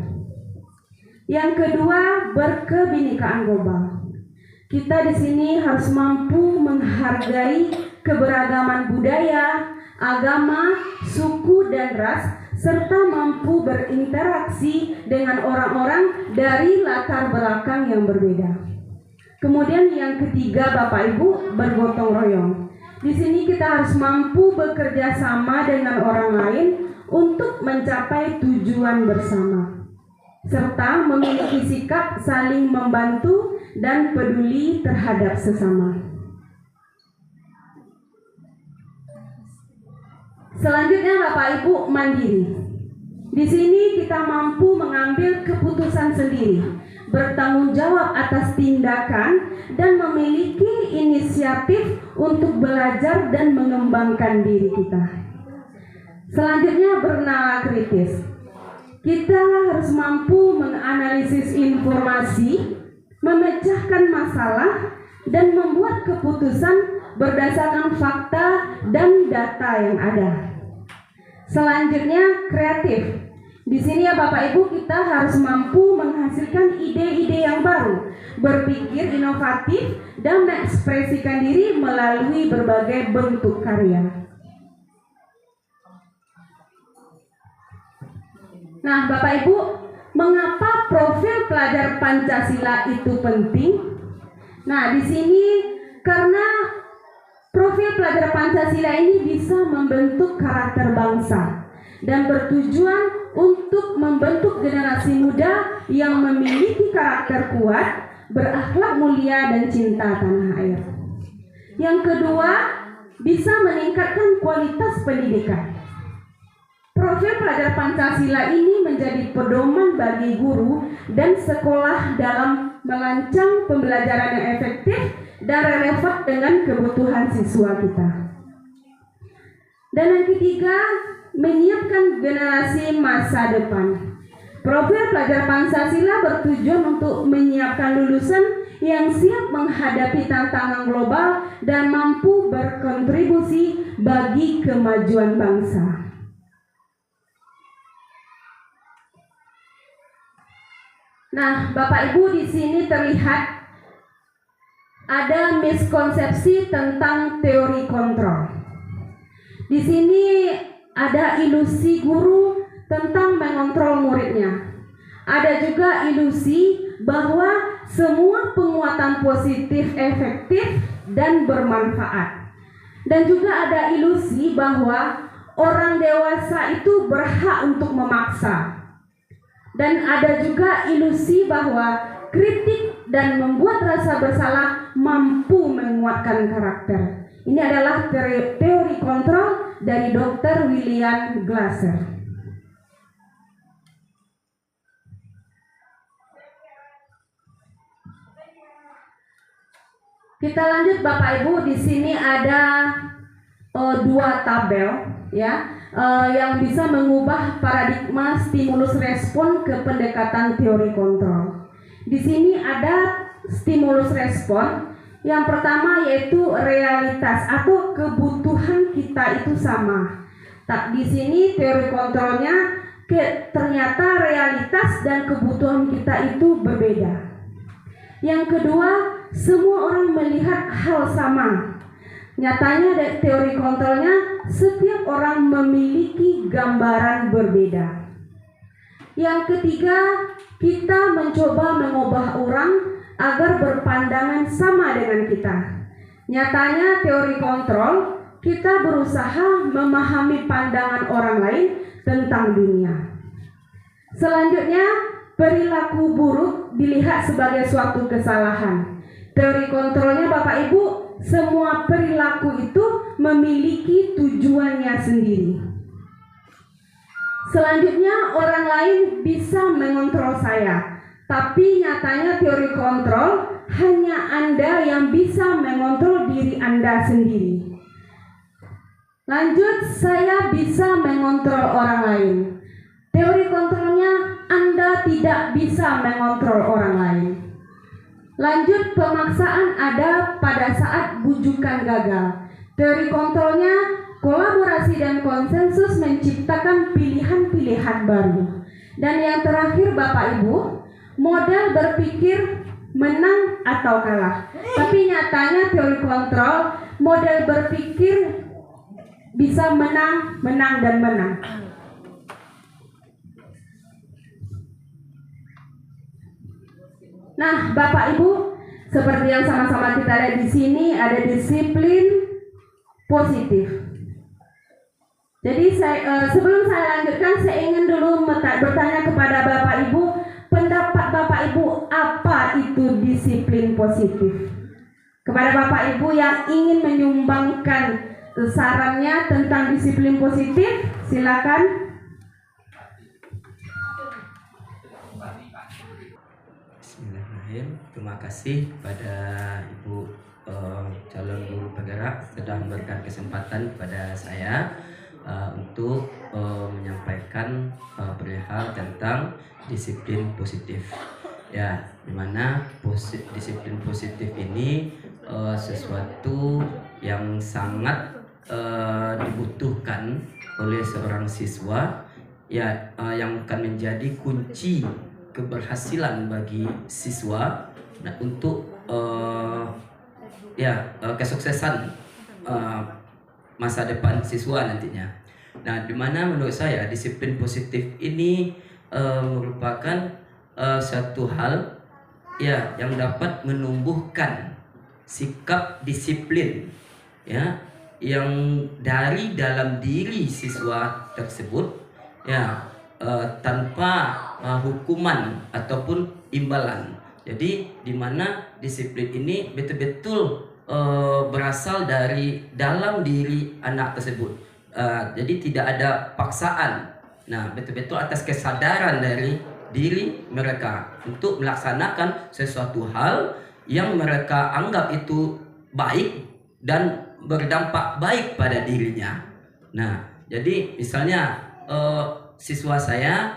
Yang kedua, berkebinekaan global. Kita di sini harus mampu menghargai keberagaman budaya, agama, suku, dan ras, serta mampu berinteraksi dengan orang-orang dari latar belakang yang berbeda. Kemudian yang ketiga Bapak Ibu, bergotong royong. Di sini kita harus mampu bekerja sama dengan orang lain untuk mencapai tujuan bersama, serta memiliki sikap saling membantu dan peduli terhadap sesama. Selanjutnya Bapak Ibu, mandiri. Di sini kita mampu mengambil keputusan sendiri, bertanggung jawab atas tindakan, dan memiliki inisiatif untuk belajar dan mengembangkan diri kita. Selanjutnya, bernalar kritis. Kita harus mampu menganalisis informasi, memecahkan masalah, dan membuat keputusan berdasarkan fakta dan data yang ada. Selanjutnya kreatif. Di sini ya Bapak Ibu, kita harus mampu menghasilkan ide-ide yang baru, berpikir inovatif dan mengekspresikan diri melalui berbagai bentuk karya. Nah, Bapak Ibu, mengapa profil pelajar Pancasila itu penting? Nah, di sini karena profil pelajar Pancasila ini bisa membentuk karakter bangsa dan bertujuan untuk membentuk generasi muda yang memiliki karakter kuat, berakhlak mulia dan cinta tanah air. Yang kedua, bisa meningkatkan kualitas pendidikan. Profil pelajar Pancasila ini menjadi pedoman bagi guru dan sekolah dalam merancang pembelajaran yang efektif dan relevan dengan kebutuhan siswa kita. Dan yang ketiga, menyiapkan generasi masa depan. Profil pelajar Pancasila bertujuan untuk menyiapkan lulusan yang siap menghadapi tantangan global dan mampu berkontribusi bagi kemajuan bangsa. Nah, Bapak Ibu, di sini terlihat ada miskonsepsi tentang teori kontrol. Di sini ada ilusi guru tentang mengontrol muridnya. Ada juga ilusi bahwa semua penguatan positif efektif dan bermanfaat. Dan juga ada ilusi bahwa orang dewasa itu berhak untuk memaksa. Dan ada juga ilusi bahwa kritik dan membuat rasa bersalah mampu menguatkan karakter. Ini adalah teori kontrol dari Dr. William Glasser. Kita lanjut Bapak Ibu, di sini ada dua tabel ya. Yang bisa mengubah paradigma stimulus respon ke pendekatan teori kontrol. Di sini ada stimulus respon. Yang pertama yaitu realitas atau kebutuhan kita itu sama. Di sini teori kontrolnya ternyata realitas dan kebutuhan kita itu berbeda. Yang kedua, semua orang melihat hal sama. Nyatanya teori kontrolnya setiap orang memiliki gambaran berbeda. Yang ketiga, kita mencoba mengubah orang agar berpandangan sama dengan kita. Nyatanya teori kontrol, kita berusaha memahami pandangan orang lain tentang dunia. Selanjutnya, perilaku buruk dilihat sebagai suatu kesalahan. Teori kontrolnya Bapak Ibu, semua perilaku itu memiliki tujuannya sendiri. Selanjutnya, orang lain bisa mengontrol saya, tapi nyatanya teori kontrol hanya Anda yang bisa mengontrol diri Anda sendiri. Lanjut, saya bisa mengontrol orang lain. Teori kontrolnya Anda tidak bisa mengontrol orang lain. Lanjut, pemaksaan ada pada saat bujukan gagal. Teori kontrolnya kolaborasi dan konsensus menciptakan pilihan-pilihan baru. Dan yang terakhir Bapak Ibu, model berpikir menang atau kalah. Tapi nyatanya teori kontrol, model berpikir bisa menang, menang dan menang. Nah, Bapak Ibu, seperti yang sama-sama kita lihat di sini ada disiplin positif. Jadi sebelum saya lanjutkan, saya ingin dulu bertanya kepada Bapak Ibu, pendapat Bapak Ibu apa itu disiplin positif? Kepada Bapak Ibu yang ingin menyumbangkan sarannya tentang disiplin positif, silakan. Bismillahirrahmanirrahim. Terima kasih kepada Ibu calon guru penggerak sudah memberikan kesempatan kepada saya untuk menyampaikan perihal tentang disiplin positif. Ya, dimana disiplin positif ini sesuatu yang sangat dibutuhkan oleh seorang siswa ya, yang akan menjadi kunci keberhasilan bagi siswa untuk kesuksesan masa depan siswa nantinya. Nah, di mana menurut saya disiplin positif ini merupakan satu hal ya yang dapat menumbuhkan sikap disiplin ya yang dari dalam diri siswa tersebut ya, tanpa hukuman ataupun imbalan. Jadi di mana disiplin ini betul-betul berasal dari dalam diri anak tersebut. Jadi tidak ada paksaan. Nah, betul-betul atas kesadaran dari diri mereka untuk melaksanakan sesuatu hal yang mereka anggap itu baik dan berdampak baik pada dirinya. Nah, jadi misalnya siswa saya,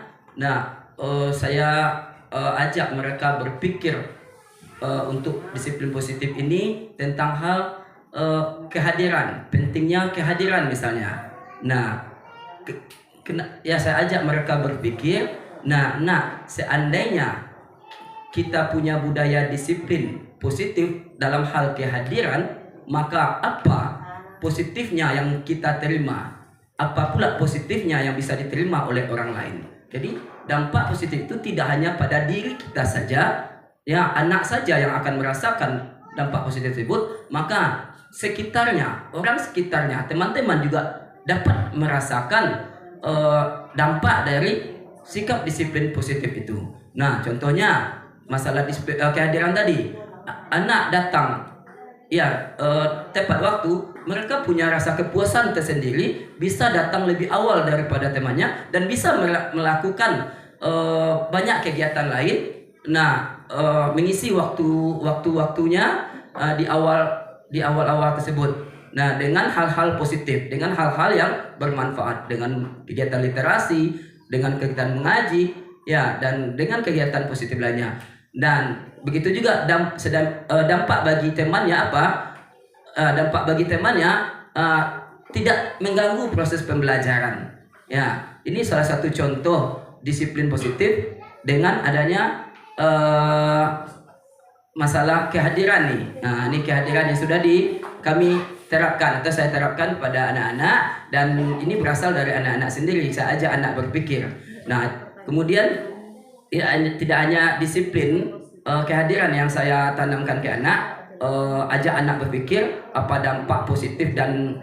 saya ajak mereka berpikir untuk disiplin positif ini tentang hal kehadiran, pentingnya kehadiran misalnya. Nah, saya ajak mereka berpikir, seandainya kita punya budaya disiplin positif dalam hal kehadiran, maka apa positifnya yang kita terima? Apa pula positifnya yang bisa diterima oleh orang lain? Jadi dampak positif itu tidak hanya pada diri kita saja, ya anak saja yang akan merasakan dampak positif tersebut, maka sekitarnya, orang sekitarnya, teman-teman juga dapat merasakan dampak dari sikap disiplin positif itu. Nah, contohnya masalah kehadiran tadi, anak datang tepat waktu, mereka punya rasa kepuasan tersendiri, bisa datang lebih awal daripada temannya dan bisa melakukan banyak kegiatan lain. Nah, mengisi waktunya di awal tersebut. Nah, dengan hal-hal positif, dengan hal-hal yang bermanfaat, dengan kegiatan literasi, dengan kegiatan mengaji, ya, dan dengan kegiatan positif lainnya. Dan begitu juga dampak bagi temannya apa? Dampak bagi temannya tidak mengganggu proses pembelajaran. Ya, ini salah satu contoh disiplin positif dengan adanya masalah kehadiran nih. Nah, ini kehadiran yang sudah kami terapkan atau saya terapkan pada anak-anak, dan ini berasal dari anak-anak sendiri. Saya ajak anak berpikir. Nah, kemudian tidak hanya disiplin kehadiran yang saya tanamkan ke anak, ajak anak berpikir apa dampak positif dan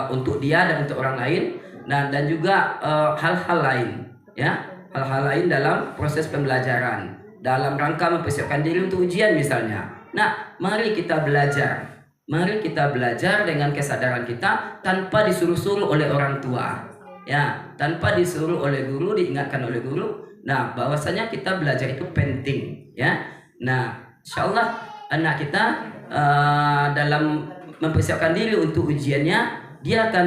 untuk dia dan untuk orang lain, dan juga hal-hal lain, ya, hal-hal lain dalam proses pembelajaran dalam rangka mempersiapkan diri untuk ujian misalnya. Nah, mari kita belajar. Mari kita belajar dengan kesadaran kita tanpa disuruh-suruh oleh orang tua, ya, tanpa disuruh oleh guru, diingatkan oleh guru. Nah, bahwasanya kita belajar itu penting, ya. Nah, insyaallah anak kita dalam mempersiapkan diri untuk ujiannya, dia akan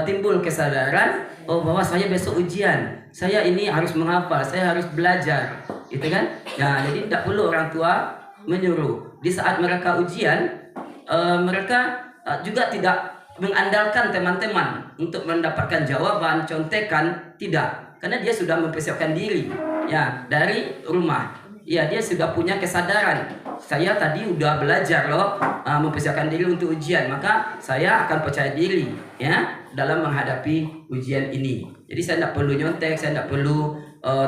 timbul kesadaran, oh bahwa saya besok ujian, saya ini harus menghafal, saya harus belajar, gitu kan? Nah, jadi tidak perlu orang tua menyuruh. Di saat mereka ujian, mereka juga tidak mengandalkan teman-teman untuk mendapatkan jawaban, contekan, tidak, karena dia sudah mempersiapkan diri, ya, dari rumah. Ya, dia sudah punya kesadaran. Saya tadi udah belajar loh, mempersiapkan diri untuk ujian, maka saya akan percaya diri, ya, dalam menghadapi ujian ini. Jadi saya tidak perlu nyontek, saya tidak perlu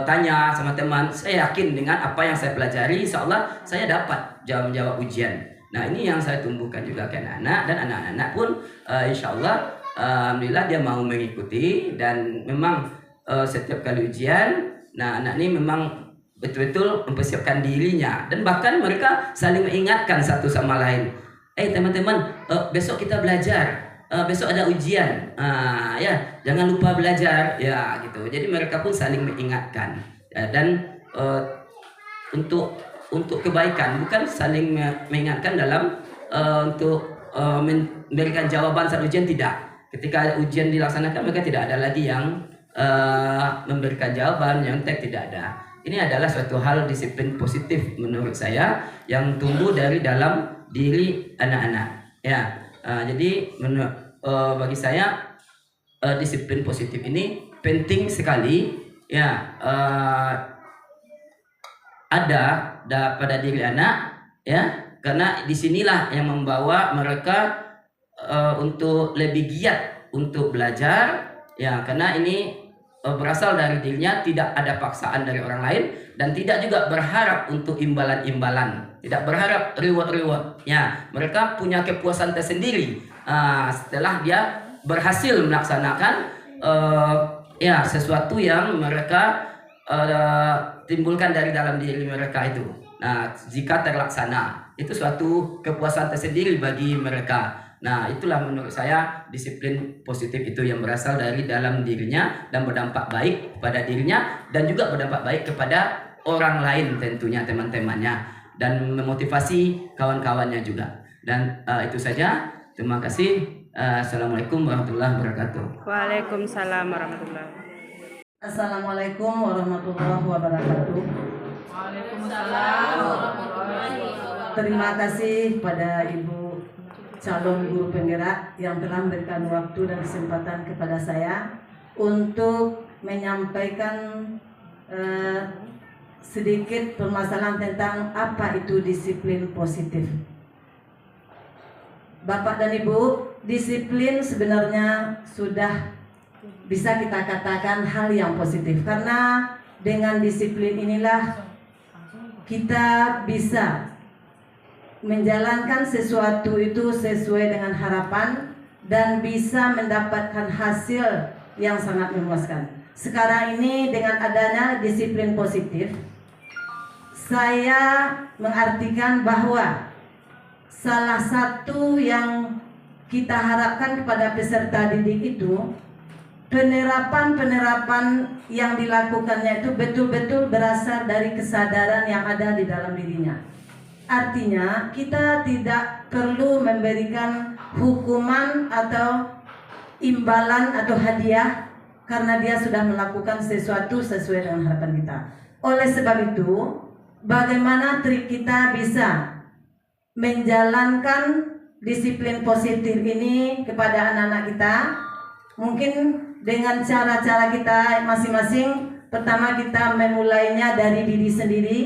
tanya sama teman. Saya yakin dengan apa yang saya pelajari, insya Allah saya dapat menjawab ujian. Nah, ini yang saya tumbuhkan juga ke anak-anak, dan anak-anak pun insya Allah alhamdulillah dia mau mengikuti, dan memang setiap kali ujian, nah anak ini memang betul-betul mempersiapkan dirinya, dan bahkan mereka saling mengingatkan satu sama lain. Teman-teman, besok kita belajar, besok ada ujian, ya jangan lupa belajar, ya gitu. Jadi mereka pun saling mengingatkan, ya, dan untuk kebaikan, bukan saling mengingatkan dalam untuk memberikan jawaban saat ujian, tidak. Ketika ujian dilaksanakan, mereka tidak ada lagi yang memberikan jawaban, nyontek, tidak ada. Ini adalah suatu hal disiplin positif menurut saya yang tumbuh dari dalam diri anak-anak. Ya, jadi bagi saya disiplin positif ini penting sekali ya, ada pada diri anak ya, karena disinilah yang membawa mereka untuk lebih giat untuk belajar ya, karena ini berasal dari dirinya, tidak ada paksaan dari orang lain, dan tidak juga berharap untuk imbalan-imbalan, tidak berharap reward ya. Mereka punya kepuasan tersendiri setelah dia berhasil melaksanakan ya sesuatu yang mereka timbulkan dari dalam diri mereka itu. Nah, jika terlaksana itu suatu kepuasan tersendiri bagi mereka. Nah, itulah menurut saya disiplin positif itu yang berasal dari dalam dirinya dan berdampak baik pada dirinya dan juga berdampak baik kepada orang lain, tentunya teman-temannya, dan memotivasi kawan-kawannya juga. Dan itu saja. Terima kasih. Assalamualaikum warahmatullahi wabarakatuh. Waalaikumsalam warahmatullahi wabarakatuh. Assalamualaikum warahmatullahi wabarakatuh. Terima kasih pada Ibu calon guru penggerak yang telah memberikan waktu dan kesempatan kepada saya untuk menyampaikan sedikit permasalahan tentang apa itu disiplin positif. Bapak dan Ibu, disiplin sebenarnya sudah bisa kita katakan hal yang positif, karena dengan disiplin inilah kita bisa menjalankan sesuatu itu sesuai dengan harapan dan bisa mendapatkan hasil yang sangat memuaskan. Sekarang ini dengan adanya disiplin positif, saya mengartikan bahwa salah satu yang kita harapkan kepada peserta didik itu penerapan yang dilakukannya itu betul-betul berasal dari kesadaran yang ada di dalam dirinya. Artinya kita tidak perlu memberikan hukuman atau imbalan atau hadiah karena dia sudah melakukan sesuatu sesuai dengan harapan kita. Oleh sebab itu, bagaimana trik kita bisa menjalankan disiplin positif ini kepada anak-anak kita? Mungkin dengan cara-cara kita masing-masing. Pertama, kita memulainya dari diri sendiri.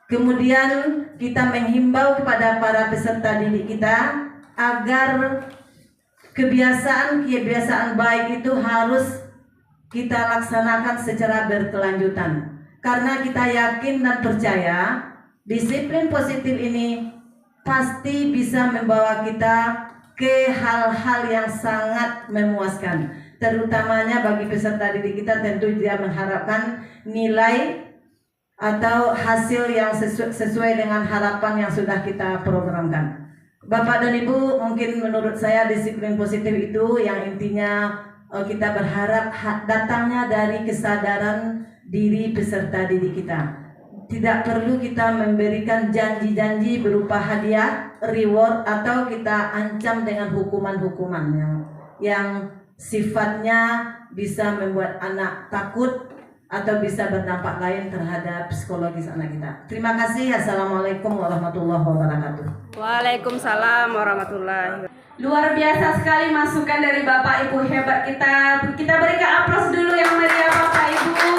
Kemudian kita menghimbau kepada para peserta didik kita agar kebiasaan baik itu harus kita laksanakan secara berkelanjutan. Karena kita yakin dan percaya disiplin positif ini pasti bisa membawa kita ke hal-hal yang sangat memuaskan. Terutamanya bagi peserta didik kita, tentu dia mengharapkan nilai atau hasil yang sesuai dengan harapan yang sudah kita programkan. Bapak dan Ibu, mungkin menurut saya disiplin positif itu yang intinya kita berharap datangnya dari kesadaran diri peserta didik kita. Tidak perlu kita memberikan janji-janji berupa hadiah, reward, atau kita ancam dengan hukuman-hukuman yang sifatnya bisa membuat anak takut atau bisa berdampak lain terhadap psikologis anak kita. Terima kasih. Assalamualaikum warahmatullahi wabarakatuh. Waalaikumsalam warahmatullahi wabarakatuh. Luar biasa sekali masukan dari Bapak Ibu hebat kita. Kita berikan aplaus dulu yang meriah Bapak Ibu.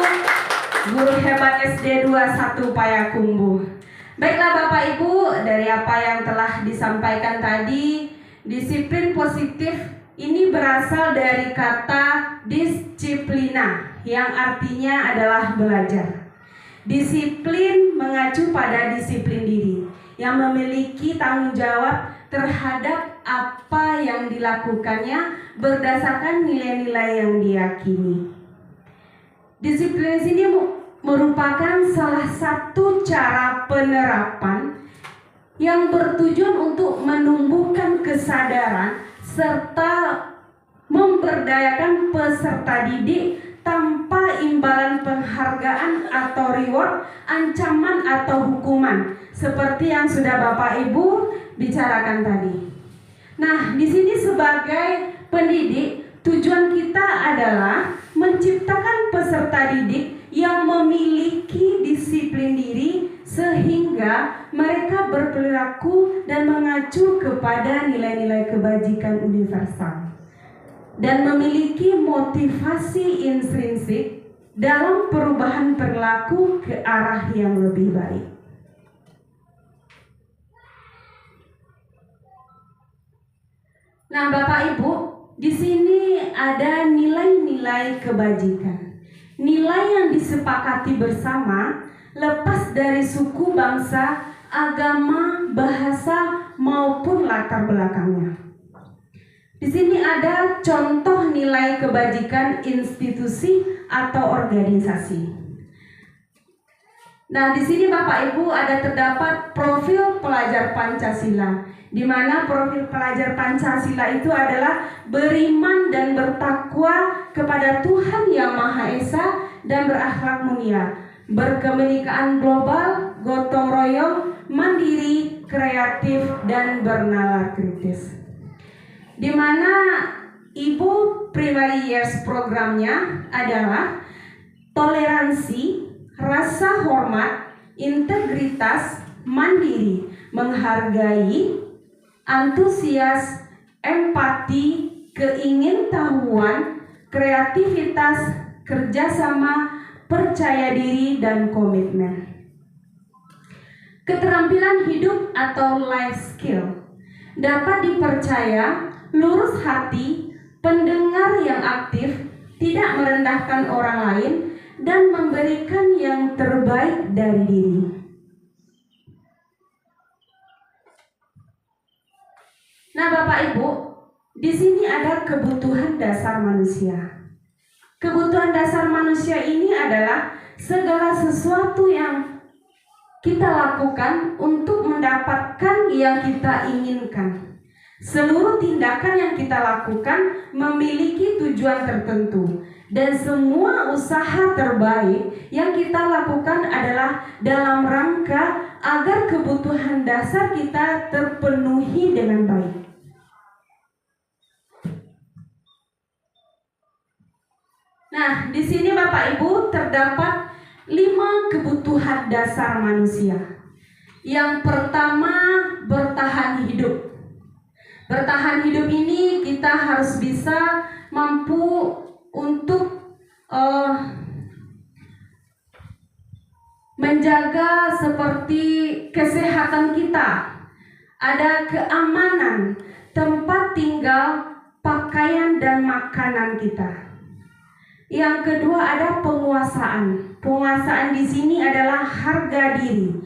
Guru hebat SD 21 Payakumbuh. Baiklah Bapak Ibu, dari apa yang telah disampaikan tadi, disiplin positif ini berasal dari kata disiplina yang artinya adalah belajar. Disiplin mengacu pada disiplin diri yang memiliki tanggung jawab terhadap apa yang dilakukannya berdasarkan nilai-nilai yang diyakini. Disiplin sini merupakan salah satu cara penerapan yang bertujuan untuk menumbuhkan kesadaran serta memberdayakan peserta didik tanpa imbalan penghargaan atau reward, ancaman atau hukuman, seperti yang sudah Bapak Ibu bicarakan tadi. Nah, di sini sebagai pendidik, tujuan kita adalah menciptakan peserta didik yang memiliki disiplin diri sehingga mereka berperilaku dan mengacu kepada nilai-nilai kebajikan universal. dan memiliki motivasi intrinsik dalam perubahan perilaku ke arah yang lebih baik. Nah, Bapak Ibu, di sini ada nilai-nilai kebajikan. Nilai yang disepakati bersama lepas dari suku, bangsa, agama, bahasa maupun latar belakangnya. Di sini ada contoh nilai kebajikan institusi atau organisasi. Nah, di sini Bapak Ibu ada terdapat profil pelajar Pancasila, di mana profil pelajar Pancasila itu adalah beriman dan bertakwa kepada Tuhan Yang Maha Esa dan berakhlak mulia, berkebinekaan global, gotong royong, mandiri, kreatif, dan bernalar kritis. Di mana Ibu Primary Years programnya adalah toleransi, rasa hormat, integritas, mandiri, menghargai, antusias, empati, keingintahuan, kreativitas, kerjasama, percaya diri, dan komitmen. Keterampilan hidup atau life skill dapat dipercaya, lurus hati, pendengar yang aktif, tidak merendahkan orang lain, dan memberikan yang terbaik dari diri. Nah, Bapak Ibu, di sini ada kebutuhan dasar manusia. Kebutuhan dasar manusia ini adalah segala sesuatu yang kita lakukan untuk mendapatkan yang kita inginkan. Seluruh tindakan yang kita lakukan memiliki tujuan tertentu, dan semua usaha terbaik yang kita lakukan adalah dalam rangka agar kebutuhan dasar kita terpenuhi dengan baik. Nah, di sini Bapak Ibu terdapat 5 kebutuhan dasar manusia. Yang pertama, bertahan hidup. Bertahan hidup ini kita harus bisa mampu untuk menjaga seperti kesehatan kita, ada keamanan, tempat tinggal, pakaian, dan makanan kita. Yang kedua ada penguasaan. Penguasaan di sini adalah harga diri,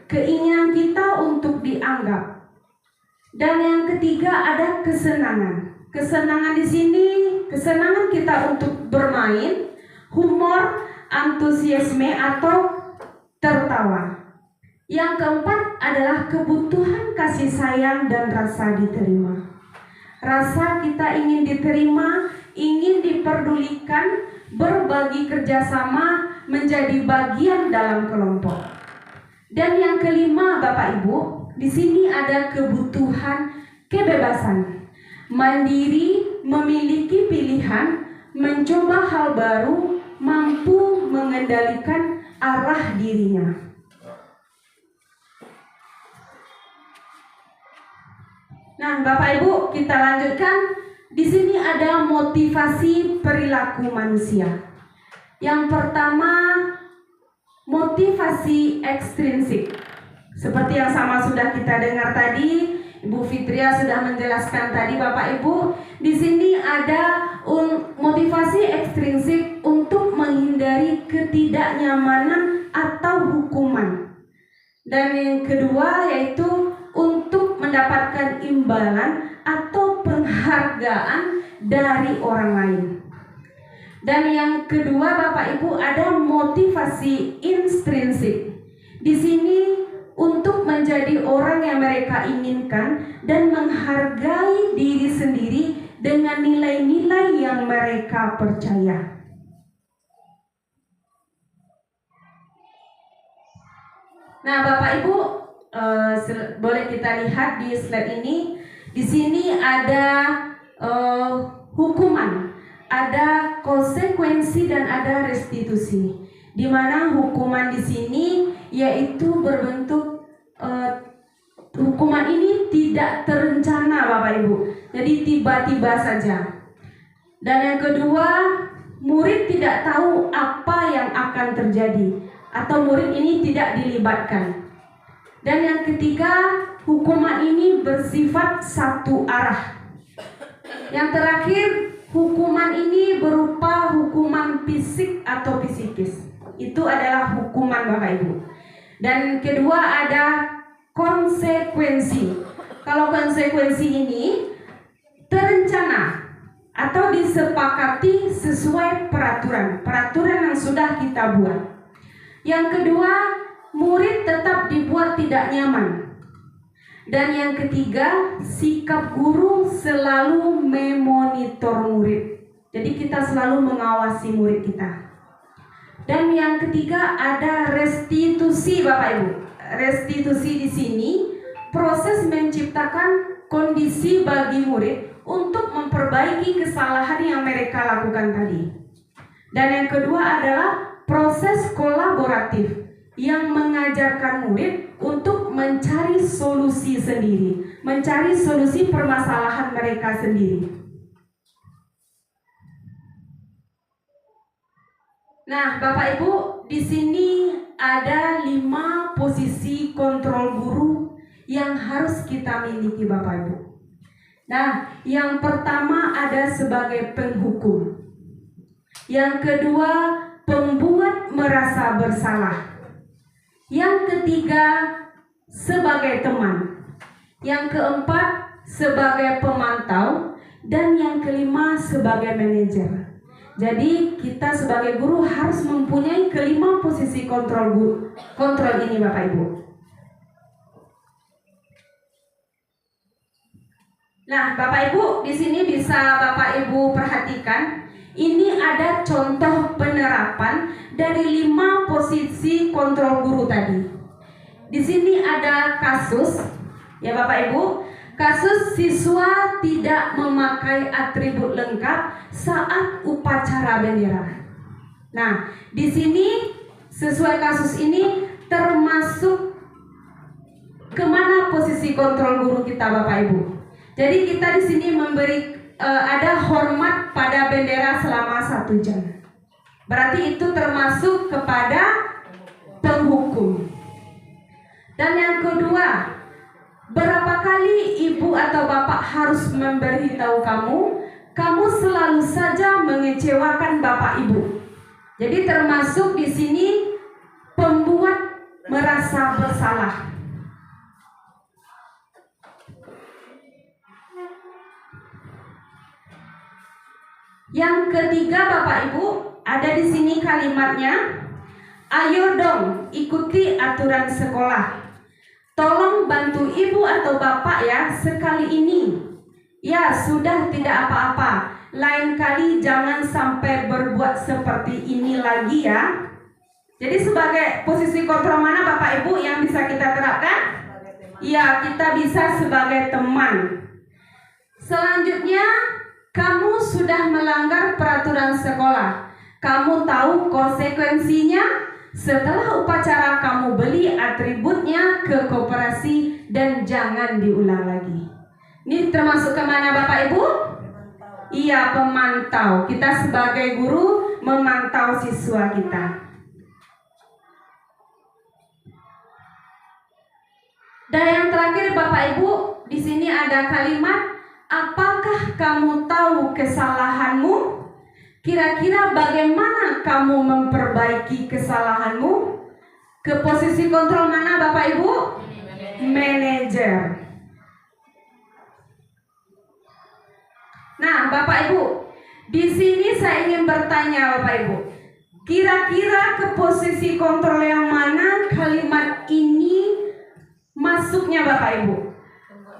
keinginan kita untuk dianggap. Dan yang ketiga ada kesenangan. Kesenangan di sini, kesenangan kita untuk bermain, humor, antusiasme atau tertawa. Yang keempat adalah kebutuhan kasih sayang dan rasa diterima. Rasa kita ingin diterima, ingin diperdulikan, berbagi kerjasama, menjadi bagian dalam kelompok. Dan yang kelima, Bapak Ibu, di sini ada kebutuhan kebebasan, mandiri, memiliki pilihan, mencoba hal baru, mampu mengendalikan arah dirinya. Nah, Bapak Ibu, kita lanjutkan. Di sini ada motivasi perilaku manusia. Yang pertama, motivasi ekstrinsik. Seperti yang sama sudah kita dengar tadi, Ibu Fitria sudah menjelaskan tadi, Bapak Ibu. Di sini ada motivasi ekstrinsik untuk menghindari ketidaknyamanan atau hukuman. Dan yang kedua yaitu untuk mendapatkan imbalan atau penghargaan dari orang lain. Dan yang kedua, Bapak Ibu, ada motivasi intrinsik. Di sini untuk menjadi orang yang mereka inginkan dan menghargai diri sendiri dengan nilai-nilai yang mereka percaya. Nah, Bapak Ibu, boleh kita lihat di slide ini. Di sini ada hukuman, ada konsekuensi dan ada restitusi. Di mana hukuman di sini yaitu berbentuk hukuman ini tidak terencana, Bapak Ibu. Jadi tiba-tiba saja. Dan yang kedua, murid tidak tahu apa yang akan terjadi atau murid ini tidak dilibatkan. Dan yang ketiga, hukuman ini bersifat satu arah. Yang terakhir, hukuman ini berupa hukuman fisik atau psikis. Itu adalah hukuman Bapak Ibu. Dan kedua ada konsekuensi. Kalau konsekuensi ini terencana atau disepakati sesuai peraturan yang sudah kita buat. Yang kedua, murid tetap dibuat tidak nyaman. Dan yang ketiga, sikap guru selalu memonitor murid. Jadi kita selalu mengawasi murid kita. Dan yang ketiga ada restitusi Bapak Ibu. Restitusi di sini proses menciptakan kondisi bagi murid untuk memperbaiki kesalahan yang mereka lakukan tadi. Dan yang kedua adalah proses kolaboratif yang mengajarkan murid untuk mencari solusi sendiri, mencari solusi permasalahan mereka sendiri. Nah, Bapak Ibu, di sini ada 5 posisi kontrol guru yang harus kita miliki Bapak Ibu. Nah, yang pertama ada sebagai penghukum. Yang kedua, pembuat merasa bersalah. Yang ketiga, sebagai teman. Yang keempat, sebagai pemantau. Dan yang kelima, sebagai manajer. Jadi kita sebagai guru harus mempunyai kelima posisi kontrol ini Bapak Ibu. Nah, Bapak Ibu, di sini bisa Bapak Ibu perhatikan, ini ada contoh penerapan dari 5 posisi kontrol guru tadi. Di sini ada kasus, ya Bapak Ibu, kasus siswa tidak memakai atribut lengkap saat upacara bendera. Nah, di sini sesuai kasus ini termasuk kemana posisi kontrol guru kita Bapak Ibu. Jadi kita di sini memberi ada hormat pada bendera selama 1 jam. Berarti itu termasuk kepada penghukum. Dan yang kedua, berapa kali ibu atau bapak harus memberitahu kamu selalu saja mengecewakan bapak ibu. Jadi termasuk di sini pembuat merasa bersalah. Yang ketiga Bapak Ibu, ada di sini kalimatnya, ayo dong ikuti aturan sekolah. Tolong bantu ibu atau bapak ya sekali ini. Ya sudah tidak apa-apa. Lain kali jangan sampai berbuat seperti ini lagi ya. Jadi sebagai posisi kontrol mana Bapak Ibu yang bisa kita terapkan? Ya, kita bisa sebagai teman. Selanjutnya, kamu sudah melanggar peraturan sekolah. Kamu tahu konsekuensinya? Setelah upacara kamu beli atributnya ke koperasi dan jangan diulang lagi. Ini termasuk kemana Bapak Ibu? Iya, pemantau. Kita sebagai guru memantau siswa kita. Dan yang terakhir Bapak Ibu, di sini ada kalimat, apakah kamu tahu kesalahanmu? Kira-kira bagaimana kamu memperbaiki kesalahanmu? Ke posisi kontrol mana Bapak Ibu? Manajer. Nah, Bapak Ibu, di sini saya ingin bertanya Bapak Ibu, kira-kira ke posisi kontrol yang mana kalimat ini masuknya Bapak Ibu?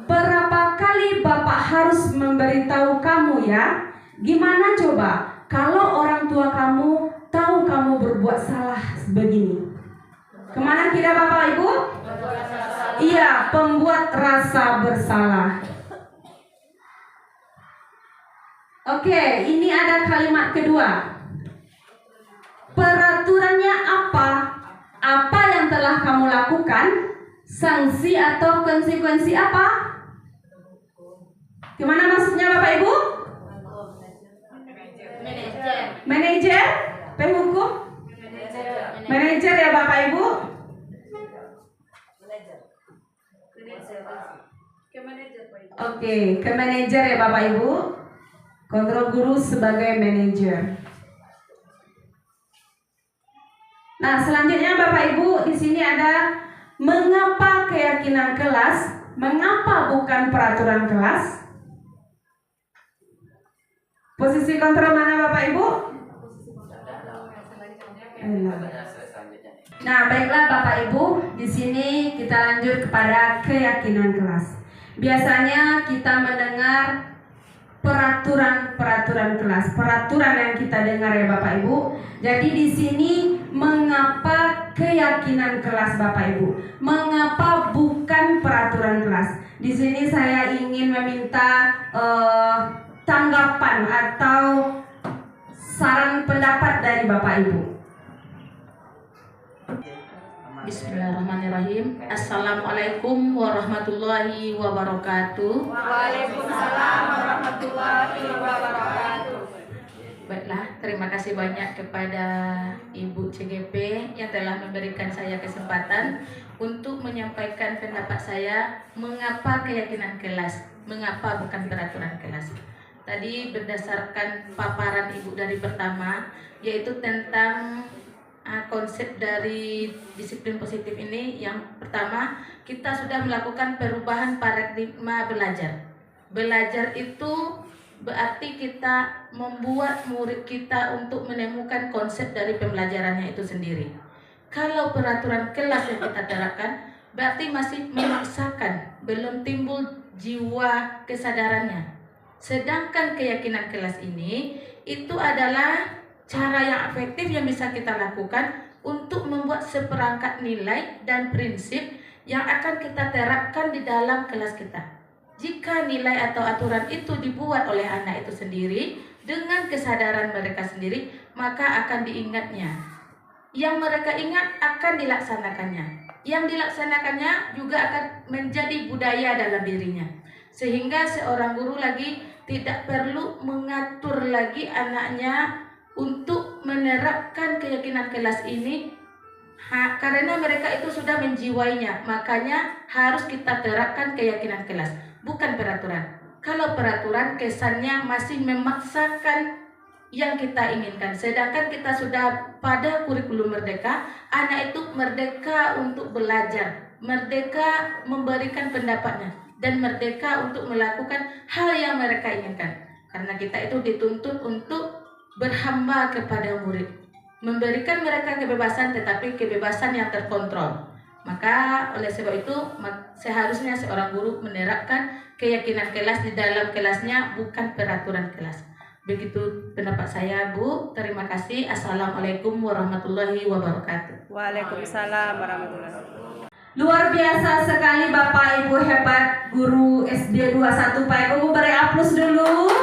Berapa kali Bapak harus memberitahu kamu ya? Gimana coba kalau orang tua kamu tahu kamu berbuat salah begini? Kemana kira Bapak Ibu? Iya, pembuat rasa bersalah. Oke, ini ada kalimat kedua. Peraturannya apa? Apa yang telah kamu lakukan? Sanksi atau konsekuensi apa? Gimana maksudnya Bapak Ibu? Penghukum? Manajer ya Bapak Ibu? Oke, ke manajer ya Bapak Ibu. Kontrol guru sebagai manajer. Nah, selanjutnya Bapak Ibu, di sini ada mengapa keyakinan kelas, mengapa bukan peraturan kelas? Posisi kontrol mana Bapak Ibu? Nah, baiklah Bapak Ibu, di sini kita lanjut kepada keyakinan kelas. Biasanya kita mendengar peraturan kelas, peraturan yang kita dengar ya Bapak Ibu. Jadi di sini mengapa keyakinan kelas Bapak Ibu? Mengapa bukan peraturan kelas? Di sini saya ingin meminta tanggapan atau saran pendapat dari Bapak Ibu. Bismillahirrahmanirrahim. Assalamualaikum warahmatullahi wabarakatuh. Waalaikumsalam warahmatullahi wabarakatuh. Baiklah, terima kasih banyak kepada Ibu CGP yang telah memberikan saya kesempatan untuk menyampaikan pendapat saya mengapa keyakinan kelas, mengapa bukan peraturan kelas. Tadi berdasarkan paparan Ibu dari pertama, yaitu tentang konsep dari disiplin positif ini. Yang pertama, kita sudah melakukan perubahan paradigma belajar. Belajar itu berarti kita membuat murid kita untuk menemukan konsep dari pembelajarannya itu sendiri. Kalau peraturan kelas yang kita terapkan, berarti masih memaksakan, belum timbul jiwa kesadarannya. Sedangkan keyakinan kelas ini, itu adalah cara yang efektif yang bisa kita lakukan untuk membuat seperangkat nilai dan prinsip yang akan kita terapkan di dalam kelas kita. Jika nilai atau aturan itu dibuat oleh anak itu sendiri dengan kesadaran mereka sendiri, maka akan diingatnya. Yang mereka ingat akan dilaksanakannya. Yang dilaksanakannya juga akan menjadi budaya dalam dirinya. Sehingga seorang guru lagi tidak perlu mengatur lagi anaknya untuk menerapkan keyakinan kelas ini, karena mereka itu sudah menjiwainya. Makanya harus kita terapkan keyakinan kelas, bukan peraturan. Kalau peraturan kesannya masih memaksakan yang kita inginkan. Sedangkan kita sudah pada kurikulum merdeka, anak itu merdeka untuk belajar, merdeka memberikan pendapatnya, dan merdeka untuk melakukan hal yang mereka inginkan. Karena kita itu dituntut untuk berhamba kepada murid, memberikan mereka kebebasan, tetapi kebebasan yang terkontrol. Maka oleh sebab itu seharusnya seorang guru menerapkan keyakinan kelas di dalam kelasnya, bukan peraturan kelas. Begitu pendapat saya, Bu. Terima kasih. Assalamualaikum warahmatullahi wabarakatuh. Waalaikumsalam warahmatullahi wabarakatuh. Luar biasa sekali Bapak Ibu hebat, guru SD 21 Pak Ibu, beri aplaus dulu.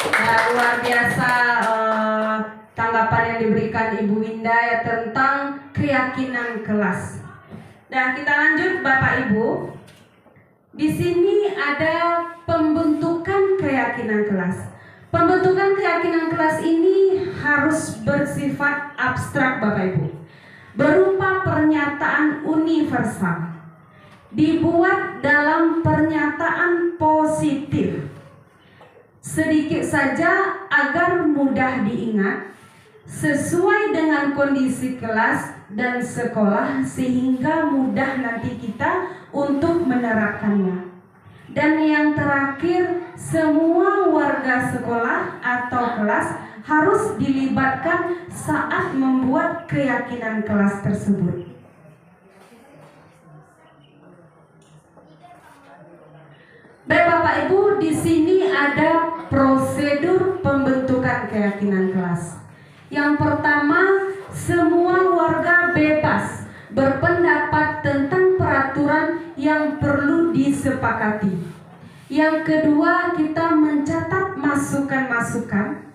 Nah, luar biasa tanggapan yang diberikan Ibu Winda ya tentang keyakinan kelas. Nah, kita lanjut Bapak Ibu. Di sini ada pembentukan keyakinan kelas. Pembentukan keyakinan kelas ini harus bersifat abstrak Bapak Ibu, berupa pernyataan universal, dibuat dalam pernyataan positif, sedikit saja agar mudah diingat, sesuai dengan kondisi kelas dan sekolah, sehingga mudah nanti kita untuk menerapkannya. Dan yang terakhir, semua warga sekolah atau kelas harus dilibatkan saat membuat keyakinan kelas tersebut. Baik Bapak Ibu, di sini ada prosedur pembentukan keyakinan kelas. Yang pertama, semua warga bebas berpendapat tentang peraturan yang perlu disepakati. Yang kedua, kita mencatat masukan-masukan.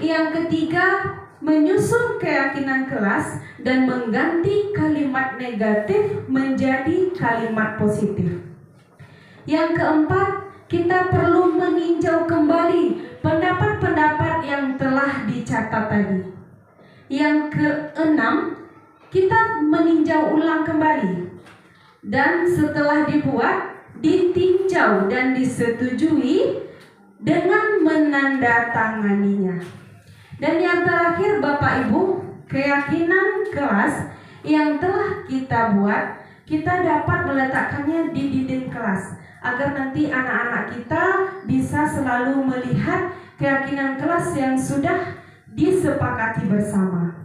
Yang ketiga, menyusun keyakinan kelas dan mengganti kalimat negatif menjadi kalimat positif. Yang keempat, kita perlu meninjau kembali pendapat-pendapat yang telah dicatat tadi. Yang keenam, kita meninjau ulang kembali. Dan setelah dibuat, ditinjau dan disetujui dengan menandatanganinya. Dan yang terakhir Bapak Ibu, keyakinan kelas yang telah kita buat, kita dapat meletakkannya di dinding kelas agar nanti anak-anak kita bisa selalu melihat keyakinan kelas yang sudah disepakati bersama.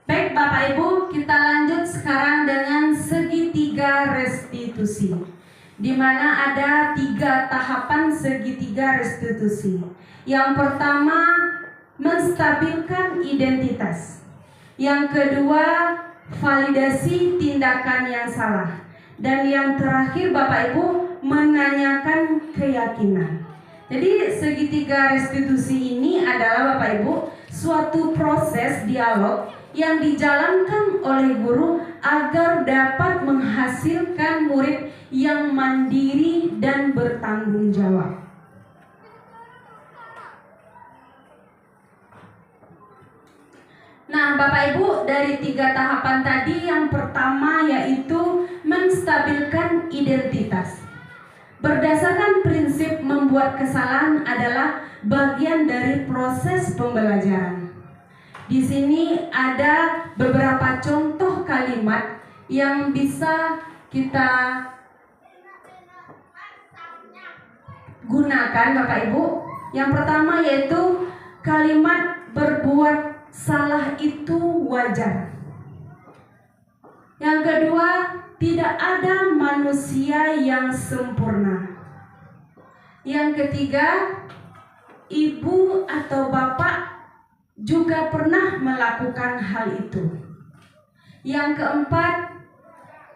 Baik Bapak Ibu, kita lanjut sekarang dengan segitiga restitusi, di mana ada 3 tahapan segitiga restitusi. Yang pertama, menstabilkan identitas. Yang kedua, validasi tindakan yang salah. Dan yang terakhir Bapak Ibu, menanyakan keyakinan. Jadi segitiga restitusi ini adalah Bapak Ibu suatu proses dialog yang dijalankan oleh guru agar dapat menghasilkan murid yang mandiri dan bertanggung jawab. Nah Bapak Ibu, dari 3 tahapan tadi, yang pertama yaitu menstabilkan identitas. Berdasarkan prinsip membuat kesalahan adalah bagian dari proses pembelajaran. Di sini ada beberapa contoh kalimat yang bisa kita gunakan Bapak Ibu. Yang pertama yaitu kalimat berbuat salah itu wajar. Yang kedua, tidak ada manusia yang sempurna. Yang ketiga, ibu atau bapak juga pernah melakukan hal itu. Yang keempat,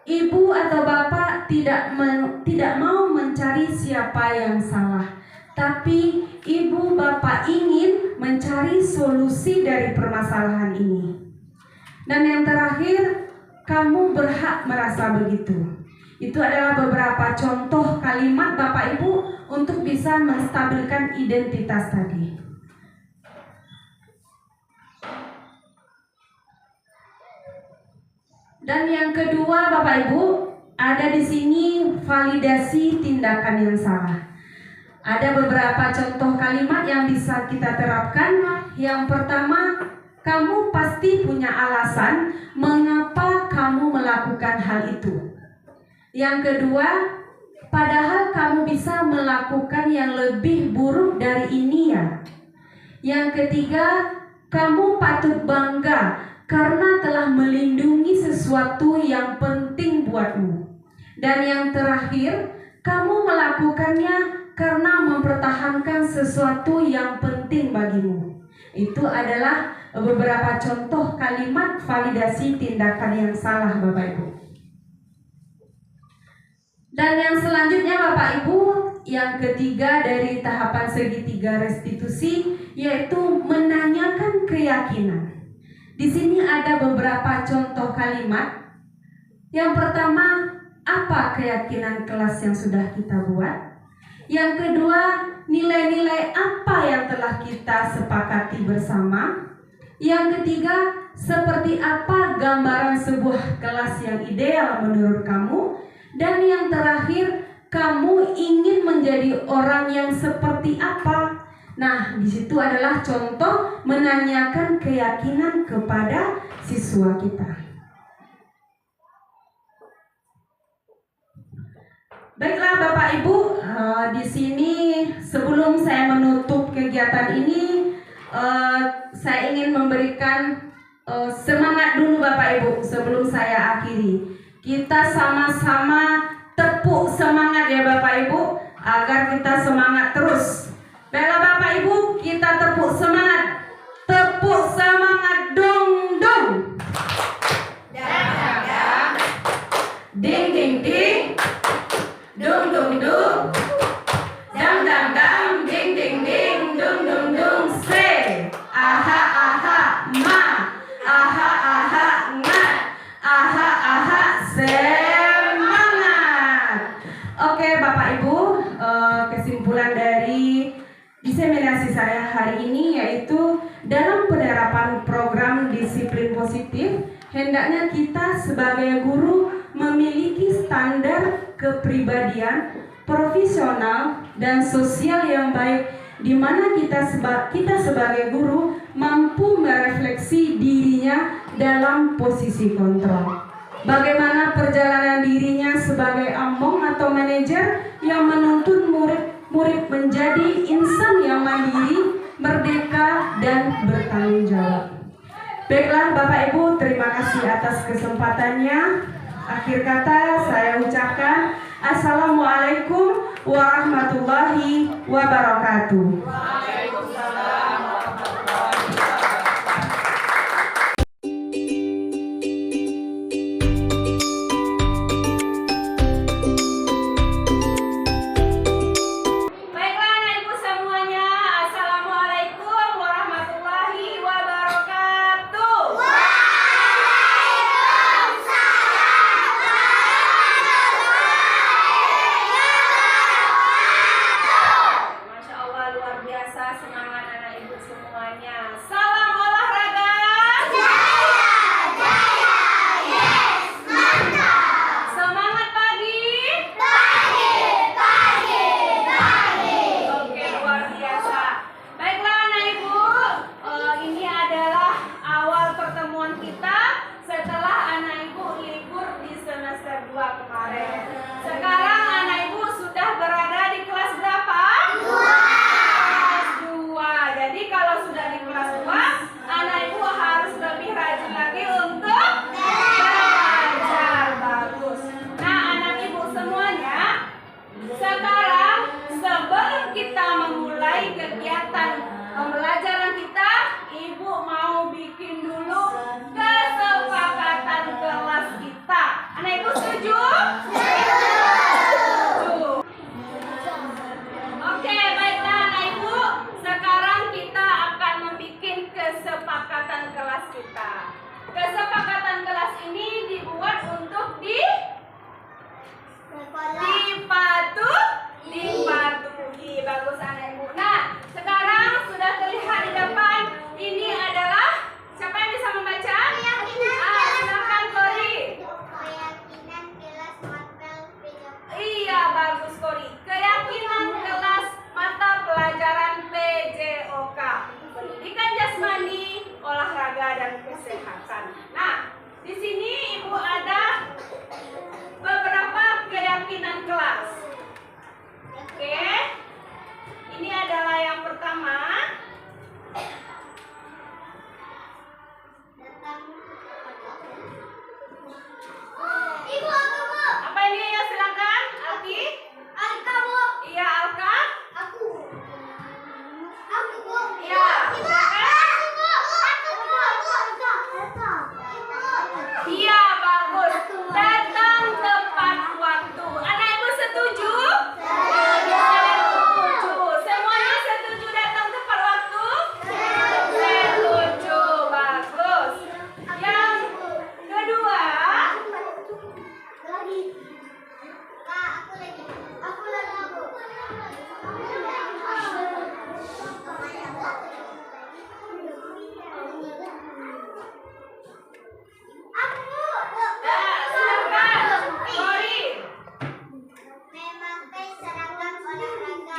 ibu atau bapak tidak mau mencari siapa yang salah, tapi ibu bapak ingin mencari solusi dari permasalahan ini. Dan yang terakhir, kamu berhak merasa begitu. Itu adalah beberapa contoh kalimat Bapak Ibu untuk bisa menstabilkan identitas tadi. Dan yang kedua Bapak Ibu, ada di sini validasi tindakan yang salah. Ada beberapa contoh kalimat yang bisa kita terapkan. Yang pertama, kamu pasti punya alasan mengapa kamu melakukan hal itu. Yang kedua, padahal kamu bisa melakukan yang lebih buruk dari ini ya. Yang ketiga, kamu patut bangga karena telah melindungi sesuatu yang penting buatmu. Dan yang terakhir, kamu melakukannya karena mempertahankan sesuatu yang penting bagimu. Itu adalah beberapa contoh kalimat validasi tindakan yang salah Bapak Ibu. Dan yang selanjutnya Bapak Ibu, yang ketiga dari tahapan segitiga restitusi yaitu menanyakan keyakinan. Di sini ada beberapa contoh kalimat. Yang pertama, apa keyakinan kelas yang sudah kita buat? Yang kedua, nilai-nilai apa yang telah kita sepakati bersama? Yang ketiga, seperti apa gambaran sebuah kelas yang ideal menurut kamu? Dan yang terakhir, kamu ingin menjadi orang yang seperti apa? Nah, di situ adalah contoh menanyakan keyakinan kepada siswa kita. Baiklah Bapak Ibu, di sini sebelum saya menutup kegiatan ini, saya ingin memberikan semangat dulu Bapak Ibu sebelum saya akhiri. Kita sama-sama tepuk semangat ya Bapak Ibu, agar kita semangat terus. Baiklah Bapak Ibu, kita tepuk semangat. Tepuk semangat dong dong. Dang dang. Ding ding ding. Dung dung dung. Dang dang dang. Ding ding ding. Dung dung dung. Say. Aha aha ma. Aha aha nga. Aha aha semangat. Oke Bapak Ibu, kesimpulan diseminasi saya hari ini, yaitu dalam penerapan program disiplin positif, hendaknya kita sebagai guru memiliki standar kepribadian profesional dan sosial yang baik, di mana kita sebagai guru mampu merefleksi dirinya dalam posisi kontrol. Bagaimana perjalanan dirinya sebagai among atau manajer yang menuntun murid menjadi insan yang mandiri, merdeka, dan bertanggung jawab. Baiklah Bapak Ibu, terima kasih atas kesempatannya. Akhir kata saya ucapkan Assalamualaikum warahmatullahi wabarakatuh. Sekarang anak ibu sudah berada di kelas berapa? Kelas 2. Jadi kalau sudah di kelas 2, anak ibu harus lebih rajin lagi untuk belajar. Bagus. Nah, anak ibu semuanya, sekarang sebelum kita memulai kegiatan pembelajaran kita, ibu mau bikin dulu kesepakatan kelas kita. Anak ibu setuju? Oke, baiklah anak ibu. Sekarang kita akan membuat kesepakatan kelas kita. Kesepakatan kelas ini dibuat untuk dipatuhi. Bagus anak ibu. Nah, sekarang sudah terlihat di depan. Ini adalah, siapa yang bisa membaca? Silakan Kori. Iya, bagus Kori. Keyakinan kelas mata pelajaran PJOK, pendidikan jasmani, olahraga dan kesehatan. Nah, di sini ibu ada beberapa keyakinan kelas. Oke, ini adalah yang pertama. Apa ini ya, silakan Alki. Alka bu. Iya Alka. Aku bu. Iya. Iya bagus. Datang tepat waktu. Anak ibu setuju? Setuju. Semuanya setuju datang tepat waktu? Setuju. Bagus. Yang kedua.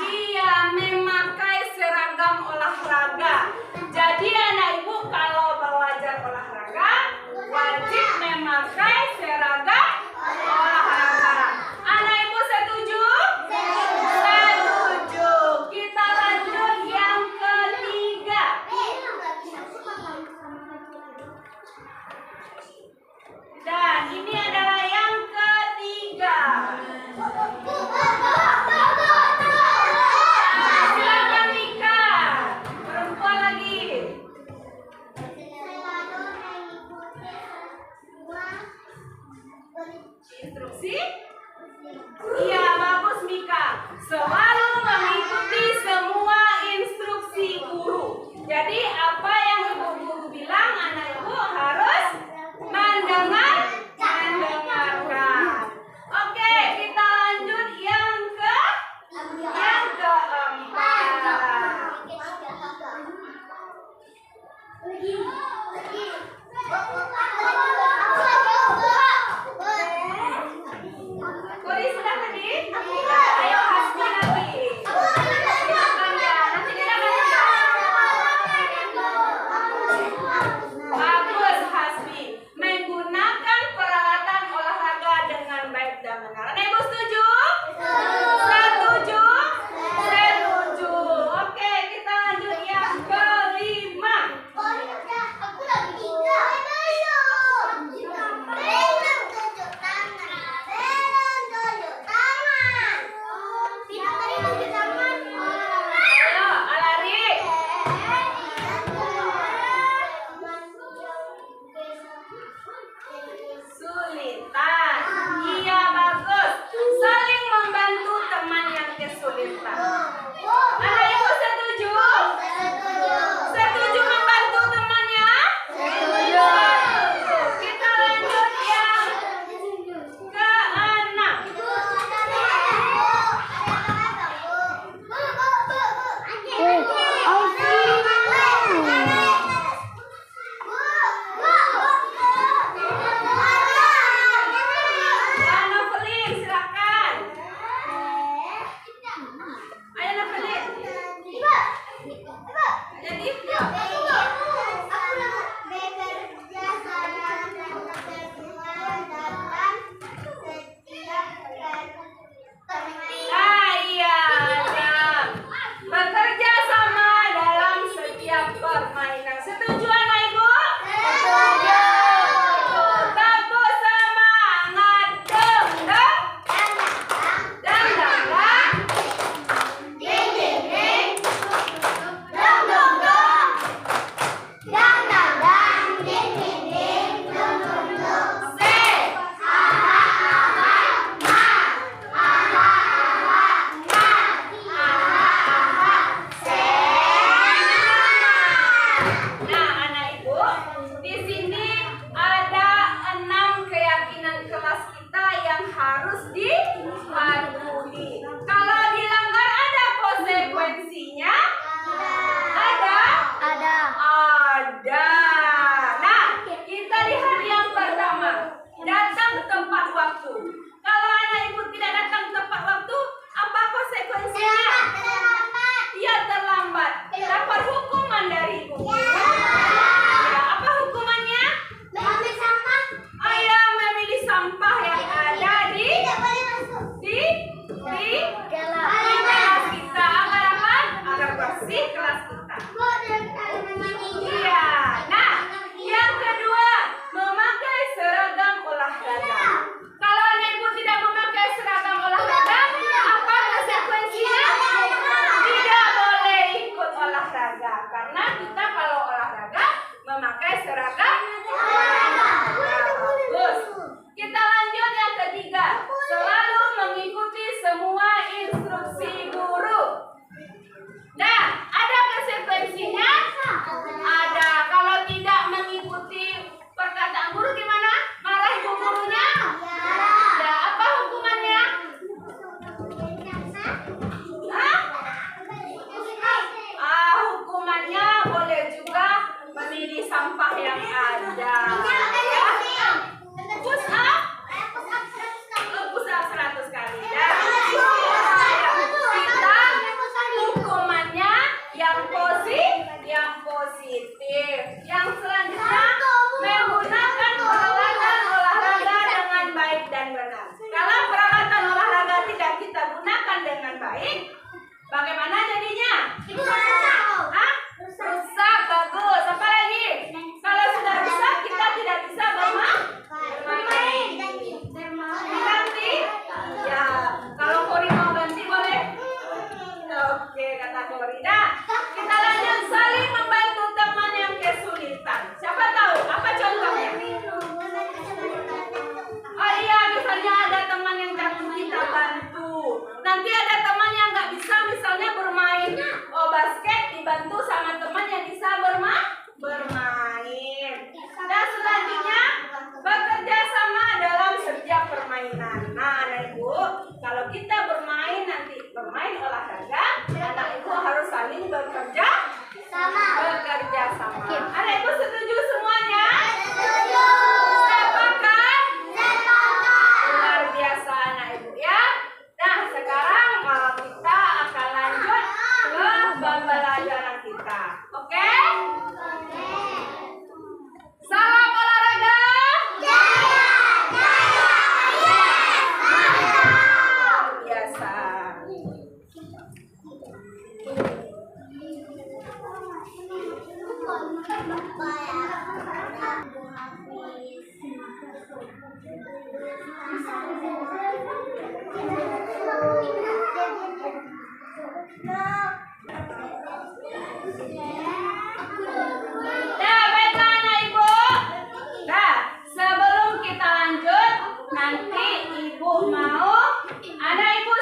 Iya, memakai seragam olahraga. Jadi anak ibu kalau belajar olahraga wajib memakai seragam olahraga. Anak ibu setuju? Setuju. Kita lanjut yang ketiga. Dan ini adalah yang ketiga. Silakan Mika, perempuan lagi. Instruksi? Iya, bagus Mika. Selalu mengikuti semua instruksi guru. Jadi apa yang ibu guru bilang, anak ibu harus mendengarkan. Oke, kita lanjut yang keempat. Mana tadi? Ayo Hasbi lagi. Silakan ya. Nanti kita bagus Hasbi. Menggunakan peralatan olahraga dengan baik dan benar. Anak ibu setuju? Setuju? Setuju. Oke, kita lanjut yang kelima. Ayo, Alari. Sulitan. Iya, bagus. Saling membantu teman yang kesulitan. Anak ibu setuju? Setuju membantu temannya? Setuju. Kita lanjut yang keenam. Ya, Novelin, silakan. Ayo Novelin. Jadi, iya, Adam. Bekerja sama dalam setiap permainan. Setuju anak ibu? Setuju. Tepuk semangat. Deng, deng. Deng, deng, deng. Ding, ding, ding. Dong, dong, dong. Dang, dang, dang. Ding, ding, ding. Dong, dong, dong. Say. Nah, anak ibu, di sini ada 6 keyakinan kelas kita yang harus dipatuhi. Kalau dilanggar ada konsekuensinya? Ada? Ada. Nah, kita lihat yang pertama. Datang tempat waktu. Kalau anak ibu tidak datang tepat waktu, apa konsekuensinya? Ia terlambat. Dapat hukuman dari ibu. Ya, apa hukumannya? Ayah memilih sampah yang ada di kelas kita. Agar apa? Agar bersih kelas kita. Iya. Nah, yang kedua, memakai seragam olahraga. Kalau anak ibu tidak memakai seragam olahraga, apa konsekuensinya? Tidak boleh ikut olahraga. Karena kita kalau olahraga memakai seragam olahraga. Bagus. Kita lanjut yang ketiga. Selalu mengikuti semua instruksi guru. Nah, ada konsekuensinya? Ada. Kalau tidak mengikuti perkataan guru gimana? Marah ibu gurunya? Ya, apa hukumannya? Hah? Hukumannya boleh juga memilih sampah yang ada. Ya. Push up? Push up 100 kali. Ya. Kita hukumannya yang positif. Yang selanjutnya menggunakan peralatan olahraga dengan baik dan benar. Kalau peralatan olahraga tidak kita gunakan dengan baik, bagaimana jadinya? Hah? Rusak, bagus. Apa lagi? Kalau sudah rusak, kita tidak bisa bermain. Ganti? Ya, kalau Kori mau ganti boleh? Oke, kata Kori. Nah, kita lanjut saling membantu teman yang kesulitan. Siapa tahu? Apa contohnya? Oh iya, misalnya ada teman yang jatuh kita bantu. Nanti ada teman yang nggak bisa misalnya bermain basket, dibantu sama teman yang bisa bermain. Dan selanjutnya bekerja sama dalam setiap permainan. Nah, anak ibu, kalau kita bermain olahraga, anak ibu harus saling bekerja sama. Anak ibu setuju semuanya? Sepakat? Luar biasa anak ibu ya. Ibu mau? Ada Ibu